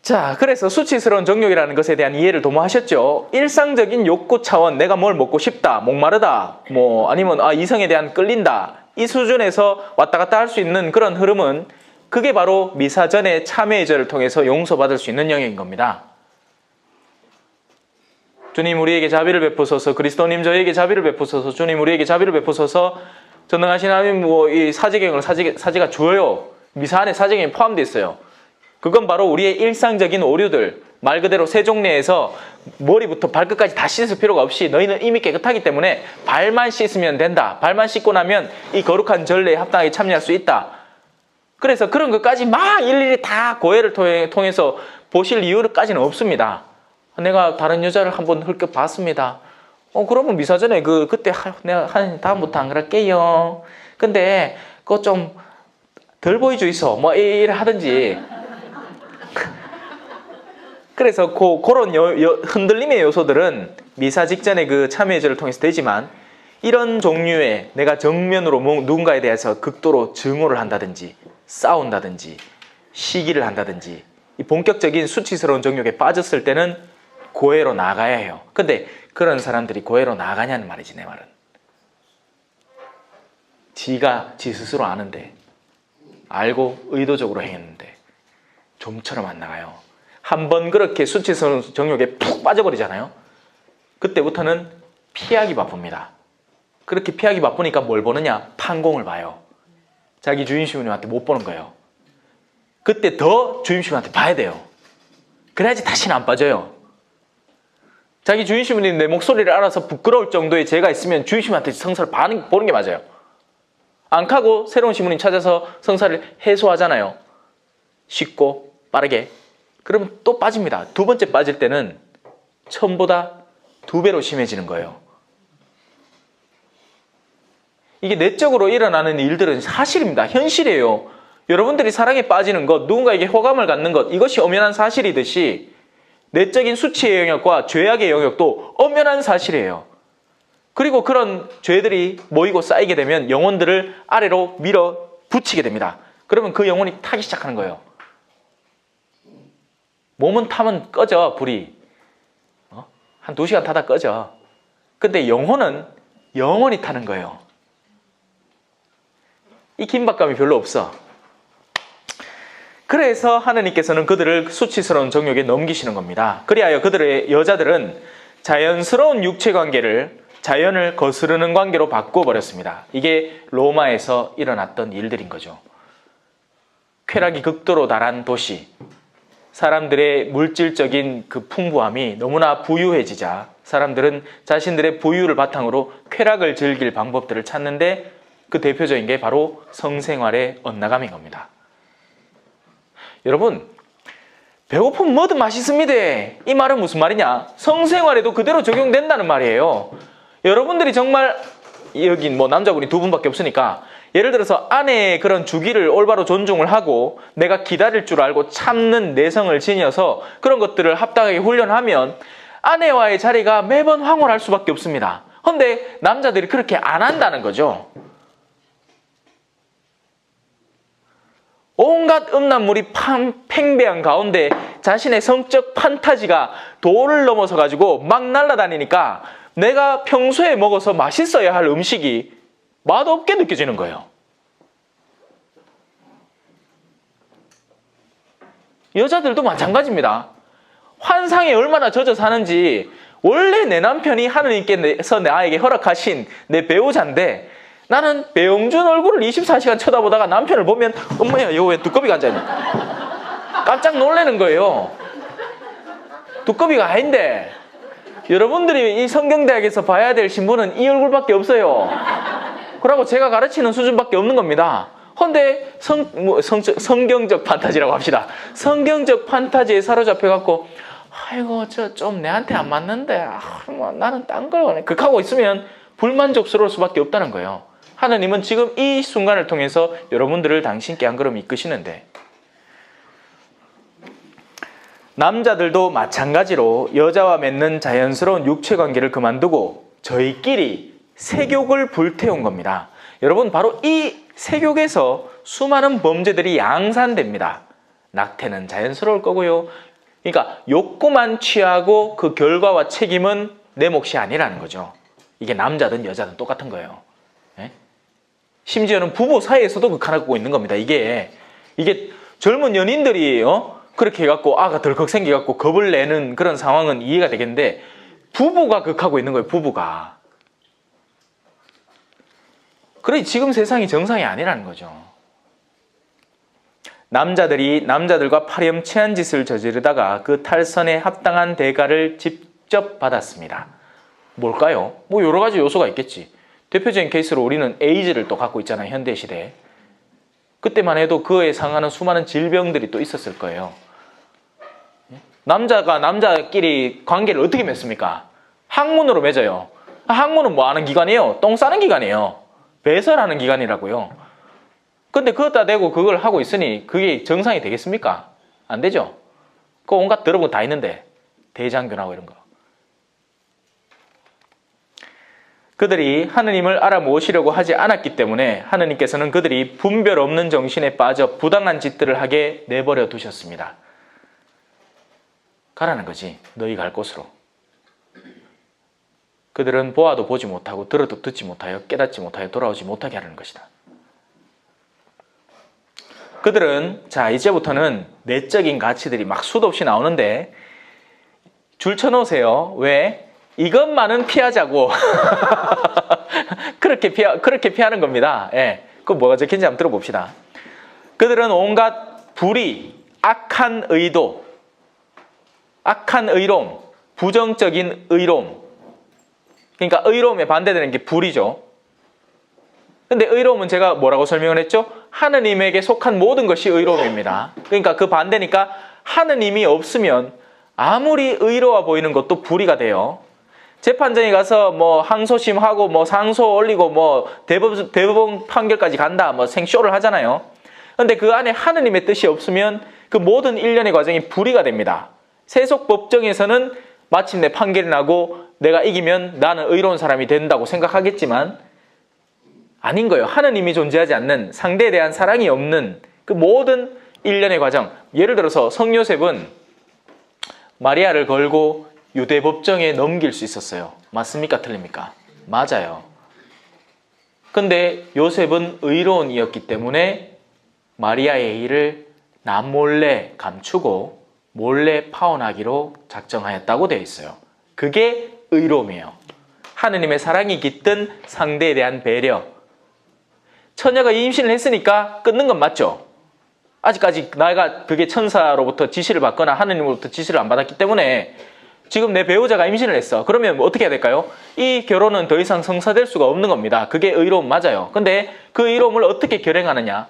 자, 그래서 수치스러운 정욕이라는 것에 대한 이해를 도모하셨죠. 일상적인 욕구 차원, 내가 뭘 먹고 싶다, 목마르다, 뭐 아니면 이성에 대한 끌린다, 이 수준에서 왔다 갔다 할 수 있는 그런 흐름은 그게 바로 미사전의 참회의 절을 통해서 용서받을 수 있는 영역인 겁니다. 주님 우리에게 자비를 베푸소서, 그리스도님 저희에게 자비를 베푸소서, 주님 우리에게 자비를 베푸소서. 전능하신 하나님 이 사제경을 사제가 줘요. 미사 안에 사제경이 포함되어 있어요. 그건 바로 우리의 일상적인 오류들, 말 그대로 세종례에서 머리부터 발끝까지 다 씻을 필요가 없이 너희는 이미 깨끗하기 때문에 발만 씻으면 된다. 발만 씻고 나면 이 거룩한 전례에 합당하게 참여할 수 있다. 그래서 그런 것까지 막 일일이 다 고해를 통해서 보실 이유까지는 없습니다. 내가 다른 여자를 한번 흘끗 봤습니다. 그러면 미사전에 그때 내가 다음부터 안 그럴게요. 근데 그거 좀 덜 보여주이소. 뭐 이래 하든지. 그래서 그런 흔들림의 요소들은 미사 직전의 그 참회제를 통해서 되지만 이런 종류의 내가 정면으로 누군가에 대해서 극도로 증오를 한다든지 싸운다든지 시기를 한다든지 이 본격적인 수치스러운 정욕에 빠졌을 때는 고해로 나가야 해요. 근데 그런 사람들이 고해로 나가냐는 말이지, 내 말은. 지가 지 스스로 아는데, 알고 의도적으로 행했는데 좀처럼 안 나가요. 한번 그렇게 수치스러운 정욕에 푹 빠져버리잖아요. 그때부터는 피하기 바쁩니다. 그렇게 피하기 바쁘니까 뭘 보느냐? 판공을 봐요. 자기 주인시부님한테 못 보는 거예요. 그때 더 주인시부님한테 봐야 돼요. 그래야지 다시는 안 빠져요. 자기 주인시부님 내 목소리를 알아서 부끄러울 정도의 죄가 있으면 주인시부님한테 성사를 보는 게 맞아요. 안 가고 새로운 시부님 찾아서 성사를 해소하잖아요. 쉽고 빠르게. 그러면 또 빠집니다. 두 번째 빠질 때는 처음보다 2배로 심해지는 거예요. 이게 내적으로 일어나는 일들은 사실입니다. 현실이에요. 여러분들이 사랑에 빠지는 것, 누군가에게 호감을 갖는 것, 이것이 엄연한 사실이듯이 내적인 수치의 영역과 죄악의 영역도 엄연한 사실이에요. 그리고 그런 죄들이 모이고 쌓이게 되면 영혼들을 아래로 밀어 붙이게 됩니다. 그러면 그 영혼이 타기 시작하는 거예요. 몸은 타면 꺼져, 불이. 한 2시간 타다 꺼져. 근데 영혼은 영원히 타는 거예요. 이 긴박감이 별로 없어. 그래서 하느님께서는 그들을 수치스러운 정욕에 넘기시는 겁니다. 그리하여 그들의 여자들은 자연스러운 육체관계를 자연을 거스르는 관계로 바꿔버렸습니다. 이게 로마에서 일어났던 일들인 거죠. 쾌락이 극도로 달한 도시, 사람들의 물질적인 그 풍부함이 너무나 부유해지자 사람들은 자신들의 부유를 바탕으로 쾌락을 즐길 방법들을 찾는데 그 대표적인 게 바로 성생활의 엇나감인 겁니다. 여러분, 배고프면 뭐든 맛있습니다. 이 말은 무슨 말이냐? 성생활에도 그대로 적용된다는 말이에요. 여러분들이 정말 여기 뭐 남자분이 2분밖에 없으니까 예를 들어서 아내의 그런 주기를 올바로 존중을 하고 내가 기다릴 줄 알고 참는 내성을 지녀서 그런 것들을 합당하게 훈련하면 아내와의 자리가 매번 황홀할 수밖에 없습니다. 그런데 남자들이 그렇게 안 한다는 거죠. 온갖 음란물이 팽배한 가운데 자신의 성적 판타지가 도를 넘어서 가지고 막 날아다니니까 내가 평소에 먹어서 맛있어야 할 음식이 맛없게 느껴지는 거예요. 여자들도 마찬가지입니다. 환상에 얼마나 젖어 사는지 원래 내 남편이 하느님께서 나에게 허락하신 내 배우자인데 나는 배용준 얼굴을 24시간 쳐다보다가 남편을 보면 엄마야 이거 왜 두꺼비가 앉아있니? 깜짝 놀라는 거예요. 두꺼비가 아닌데 여러분들이 이 성경대학에서 봐야 될 신부는 이 얼굴밖에 없어요. 그러고 제가 가르치는 수준밖에 없는 겁니다. 그런데 성경적 판타지라고 합시다. 성경적 판타지에 사로잡혀갖고 아이고 저 좀 내한테 안 맞는데 나는 딴 걸 그렇게 하고 있으면 불만족스러울 수밖에 없다는 거예요. 하나님은 지금 이 순간을 통해서 여러분들을 당신께 한 걸음 이끄시는데 남자들도 마찬가지로 여자와 맺는 자연스러운 육체관계를 그만두고 저희끼리 세욕을 불태운 겁니다. 여러분 바로 이 세욕에서 수많은 범죄들이 양산됩니다. 낙태는 자연스러울 거고요. 그러니까 욕구만 취하고 그 결과와 책임은 내 몫이 아니라는 거죠. 이게 남자든 여자든 똑같은 거예요. 네? 심지어는 부부 사이에서도 극한하고 있는 겁니다. 이게 젊은 연인들이 그렇게 해갖고 아가 덜컥 생겨갖고 겁을 내는 그런 상황은 이해가 되겠는데 부부가 극하고 있는 거예요. 부부가. 그래 지금 세상이 정상이 아니라는 거죠. 남자들이 남자들과 파렴치한 짓을 저지르다가 그 탈선에 합당한 대가를 직접 받았습니다. 뭘까요? 뭐 여러 가지 요소가 있겠지. 대표적인 케이스로 우리는 에이즈를 또 갖고 있잖아요. 현대시대에. 그때만 해도 그에 상하는 수많은 질병들이 또 있었을 거예요. 남자가 남자끼리 관계를 어떻게 맺습니까? 항문으로 맺어요. 항문은 뭐 하는 기관이에요? 똥 싸는 기관이에요. 배설하는 기관이라고요. 근데 그것다 대고 그걸 하고 있으니 그게 정상이 되겠습니까? 안 되죠. 그 온갖 더러운 거 다 있는데 대장균하고 이런 거. 그들이 하느님을 알아모시려고 하지 않았기 때문에 하느님께서는 그들이 분별 없는 정신에 빠져 부당한 짓들을 하게 내버려 두셨습니다. 가라는 거지. 너희 갈 곳으로. 그들은 보아도 보지 못하고 들어도 듣지 못하여 깨닫지 못하여 돌아오지 못하게 하려는 것이다. 그들은 자 이제부터는 내적인 가치들이 막 수도 없이 나오는데 줄 쳐놓으세요. 왜? 이것만은 피하자고 그렇게 피하는 겁니다. 예, 그 뭐가 적힌지 한번 들어봅시다. 그들은 온갖 불의, 악한 의도, 악한 의로움, 부정적인 의로움. 그러니까 의로움에 반대되는 게 불이죠. 근데 의로움은 제가 뭐라고 설명을 했죠? 하느님에게 속한 모든 것이 의로움입니다. 그러니까 그 반대니까 하느님이 없으면 아무리 의로워 보이는 것도 불의가 돼요. 재판정에 가서 뭐 항소심하고 뭐 상소 올리고 뭐 대법원 판결까지 간다 뭐 생쇼를 하잖아요. 근데 그 안에 하느님의 뜻이 없으면 그 모든 일련의 과정이 불의가 됩니다. 세속 법정에서는 마침내 판결이 나고 내가 이기면 나는 의로운 사람이 된다고 생각하겠지만 아닌 거예요. 하느님이 존재하지 않는, 상대에 대한 사랑이 없는 그 모든 일련의 과정. 예를 들어서 성요셉은 마리아를 걸고 유대 법정에 넘길 수 있었어요. 맞습니까? 틀립니까? 맞아요. 근데 요셉은 의로운 이였기 때문에 마리아의 일을 남몰래 감추고 몰래 파혼하기로 작정하였다고 되어 있어요. 그게 의로움이에요. 하느님의 사랑이 깃든 상대에 대한 배려. 처녀가 임신을 했으니까 끊는 건 맞죠? 아직까지 내가 그게 천사로부터 지시를 받거나 하느님으로부터 지시를 안 받았기 때문에 지금 내 배우자가 임신을 했어. 그러면 어떻게 해야 될까요? 이 결혼은 더 이상 성사될 수가 없는 겁니다. 그게 의로움 맞아요. 근데 그 의로움을 어떻게 결행하느냐?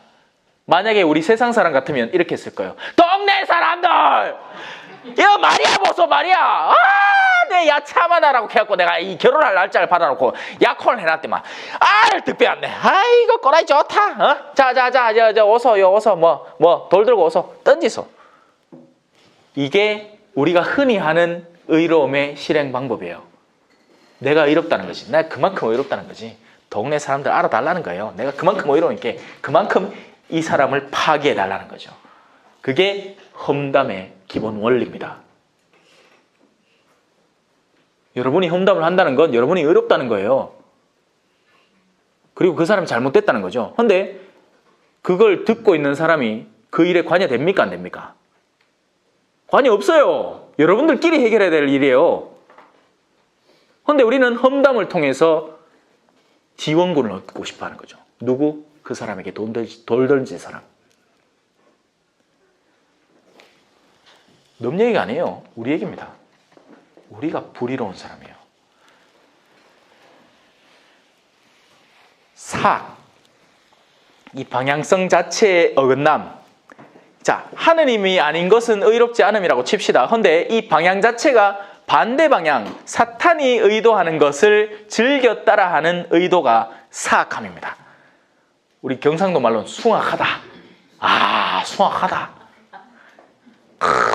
만약에 우리 세상 사람 같으면 이렇게 했을 거예요. 동네 사람들! 야 마리아 보소 마리아! 내 야차만하라고 해갖고 내가 이 결혼할 날짜를 받아놓고 약혼을 해놨더만 득배 왔네. 아이고 꼬라이 좋다. 자자자 어서 돌 들고 어서 던지소. 이게 우리가 흔히 하는 의로움의 실행 방법이에요. 내가 의롭다는 거지. 내가 그만큼 의롭다는 거지. 동네 사람들 알아달라는 거예요. 내가 그만큼 의로우니까 그만큼 이 사람을 파괴해달라는 거죠. 그게 험담의 기본 원리입니다. 여러분이 험담을 한다는 건 여러분이 의롭다는 거예요. 그리고 그 사람이 잘못됐다는 거죠. 근데 그걸 듣고 있는 사람이 그 일에 관여됩니까? 안 됩니까? 관여 없어요. 여러분들끼리 해결해야 될 일이에요. 근데 우리는 험담을 통해서 지원군을 얻고 싶어 하는 거죠. 누구? 그 사람에게 돌 던진 사람. 놈 얘기가 아니에요. 우리 얘기입니다. 우리가 불의로운 사람이에요. 이 방향성 자체의 어긋남. 자, 하느님이 아닌 것은 의롭지 않음이라고 칩시다. 근데 이 방향 자체가 반대 방향, 사탄이 의도하는 것을 즐겨 따라하는 의도가 사악함입니다. 우리 경상도 말로는 숭악하다. 숭악하다.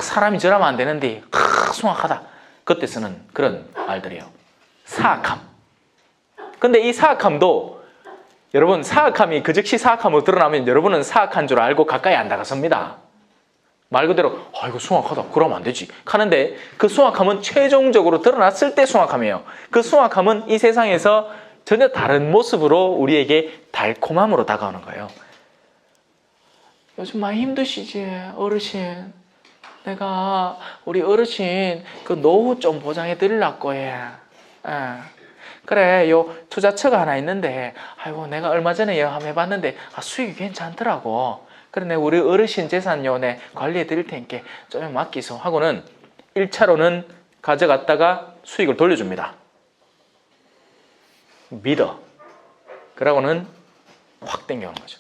사람이 저러면 안 되는데 숭악하다. 그때 쓰는 그런 말들이에요. 사악함. 근데 이 사악함도 여러분 사악함이 그 즉시 사악함으로 드러나면 여러분은 사악한 줄 알고 가까이 안 다가섭니다. 말 그대로 이거 숭악하다. 그러면 안 되지. 하는데 그 숭악함은 최종적으로 드러났을 때 숭악함이에요. 그 숭악함은 이 세상에서 전혀 다른 모습으로 우리에게 달콤함으로 다가오는 거예요. 요즘 많이 힘드시지 어르신. 내가 우리 어르신 그 노후 좀 보장해 드리려고 해. 그래 요 투자처가 하나 있는데 아이고 내가 얼마 전에 한번 해봤는데 수익이 괜찮더라고. 그래 내가 우리 어르신 재산요 내 관리해 드릴 테니까 좀 맡기소 하고는 1차로는 가져갔다가 수익을 돌려줍니다. 믿어. 그러고는 확 땡겨오는 거죠.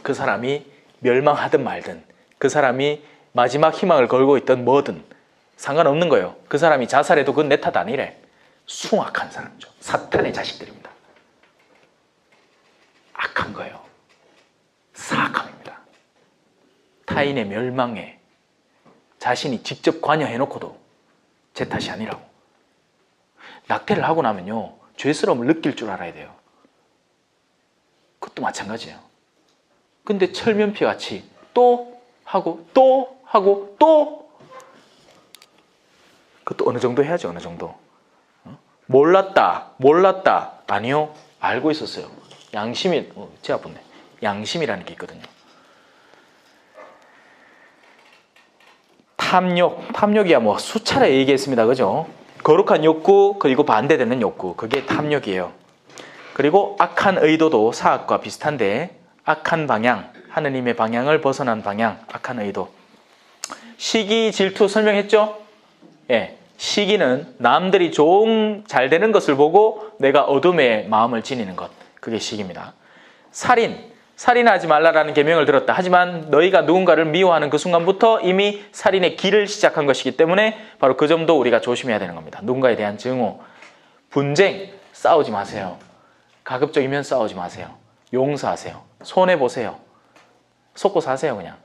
그 사람이 멸망하든 말든 그 사람이 마지막 희망을 걸고 있던 뭐든 상관없는 거예요. 그 사람이 자살해도 그건 내 탓 아니래. 숭악한 사람이죠. 사탄의 자식들입니다. 악한 거예요. 사악함입니다. 타인의 멸망에 자신이 직접 관여해놓고도 제 탓이 아니라고. 낙태를 하고 나면요. 죄스러움을 느낄 줄 알아야 돼요. 그것도 마찬가지예요. 근데 철면피 같이 또 하고 또 하고 또 그것도 어느 정도 해야죠. 어느 정도. 몰랐다. 아니요. 알고 있었어요. 양심이 제 아픈데. 양심이라는 게 있거든요. 탐욕이야 뭐 수차례 얘기했습니다. 그죠? 거룩한 욕구 그리고 반대되는 욕구 그게 탐욕이에요. 그리고 악한 의도도 사악과 비슷한데 악한 방향, 하느님의 방향을 벗어난 방향, 악한 의도. 시기, 질투 설명했죠? 예, 시기는 남들이 잘 되는 것을 보고 내가 어둠에 마음을 지니는 것. 그게 시기입니다. 살인하지 말라라는 계명을 들었다. 하지만 너희가 누군가를 미워하는 그 순간부터 이미 살인의 길을 시작한 것이기 때문에 바로 그 점도 우리가 조심해야 되는 겁니다. 누군가에 대한 증오, 분쟁, 싸우지 마세요. 가급적이면 싸우지 마세요. 용서하세요. 손해보세요. 속고 사세요 그냥.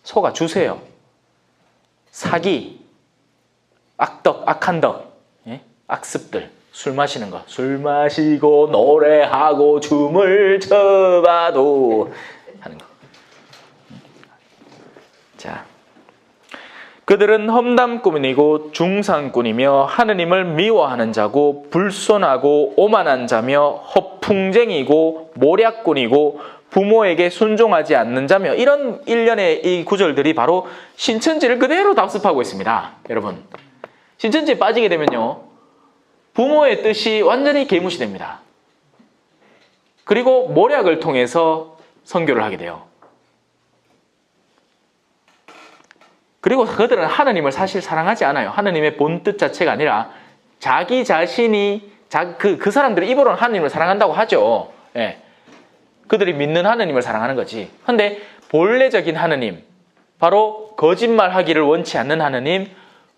속아 주세요. 사기, 악덕, 악한 덕, 악습들, 술 마시는 거. 술 마시고 노래하고 춤을 춰봐도 하는 거. 자, 그들은 험담꾼이고 중상꾼이며 하느님을 미워하는 자고 불손하고 오만한 자며 허풍쟁이고 모략꾼이고 부모에게 순종하지 않는 자며 이런 일련의 이 구절들이 바로 신천지를 그대로 답습하고 있습니다. 여러분, 신천지에 빠지게 되면요 부모의 뜻이 완전히 개무시됩니다. 그리고 모략을 통해서 선교를 하게 돼요. 그리고 그들은 하느님을 사실 사랑하지 않아요. 하느님의 본뜻 자체가 아니라 자기 자신이 그 사람들이 입으로는 하느님을 사랑한다고 하죠. 예. 그들이 믿는 하느님을 사랑하는 거지. 근데 본래적인 하느님, 바로 거짓말하기를 원치 않는 하느님,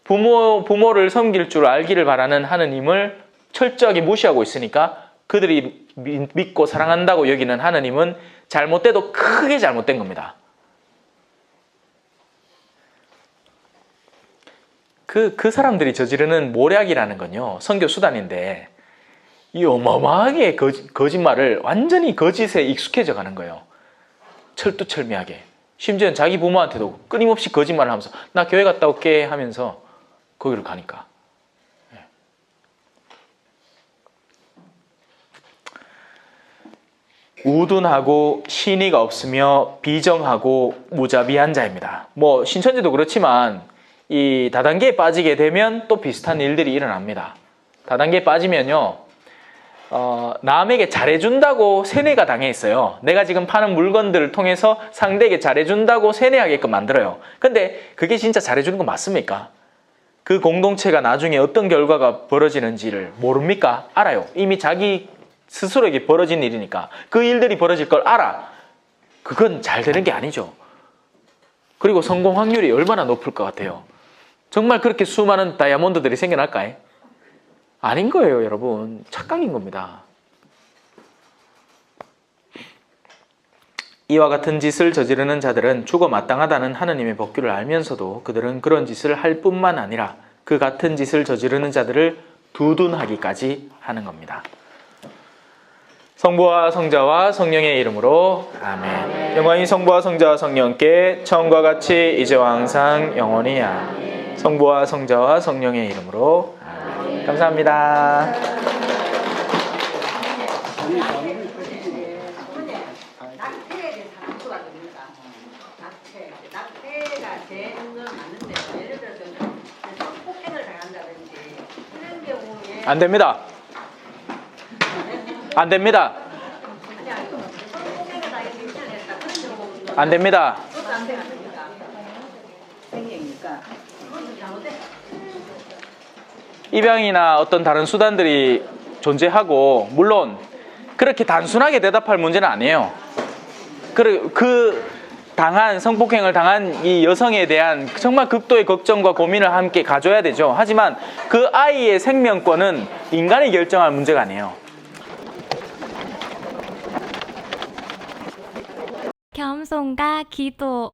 부모를 섬길 줄 알기를 바라는 하느님을 철저하게 무시하고 있으니까 그들이 믿고 사랑한다고 여기는 하느님은 잘못돼도 크게 잘못된 겁니다. 그 사람들이 저지르는 모략이라는 건요, 선교 수단인데 이 어마어마하게 거짓말을 완전히 거짓에 익숙해져 가는 거예요. 철두철미하게. 심지어는 자기 부모한테도 끊임없이 거짓말을 하면서 나 교회 갔다 올게 하면서 거기를 가니까. 우둔하고 신의가 없으며 비정하고 무자비한 자입니다. 뭐 신천지도 그렇지만 이 다단계에 빠지게 되면 또 비슷한 일들이 일어납니다. 다단계에 빠지면요, 남에게 잘해준다고 세뇌가 당해 있어요. 내가 지금 파는 물건들을 통해서 상대에게 잘해준다고 세뇌하게끔 만들어요. 근데 그게 진짜 잘해주는 거 맞습니까? 그 공동체가 나중에 어떤 결과가 벌어지는지를 모릅니까? 알아요. 이미 자기 스스로에게 벌어진 일이니까 그 일들이 벌어질 걸 알아. 그건 잘 되는 게 아니죠. 그리고 성공 확률이 얼마나 높을 것 같아요? 정말 그렇게 수많은 다이아몬드들이 생겨날까요? 아닌 거예요, 여러분. 착각인 겁니다. 이와 같은 짓을 저지르는 자들은 죽어 마땅하다는 하느님의 법규를 알면서도 그들은 그런 짓을 할 뿐만 아니라 그 같은 짓을 저지르는 자들을 두둔하기까지 하는 겁니다. 성부와 성자와 성령의 이름으로 아멘. 영광이 성부와 성자와 성령께 처음과 같이 이제와 항상 영원히 아멘. 성부와 성자와 성령의 이름으로 아멘. 감사합니다. 낙태가 되는 건 맞는데 예를 들어서 성폭행을 당한다든지 이런 경우에 안 됩니다. 안 됩니다. 성폭행을 당해서 입찰했다 그런 경우는 안 됩니다. 그것도 안 됩니다. 생명이니까 그것도 잘못돼. 입양이나 어떤 다른 수단들이 존재하고 물론 그렇게 단순하게 대답할 문제는 아니에요. 그 당한 성폭행을 당한 이 여성에 대한 정말 극도의 걱정과 고민을 함께 가져야 되죠. 하지만 그 아이의 생명권은 인간이 결정할 문제가 아니에요. 겸손과 기도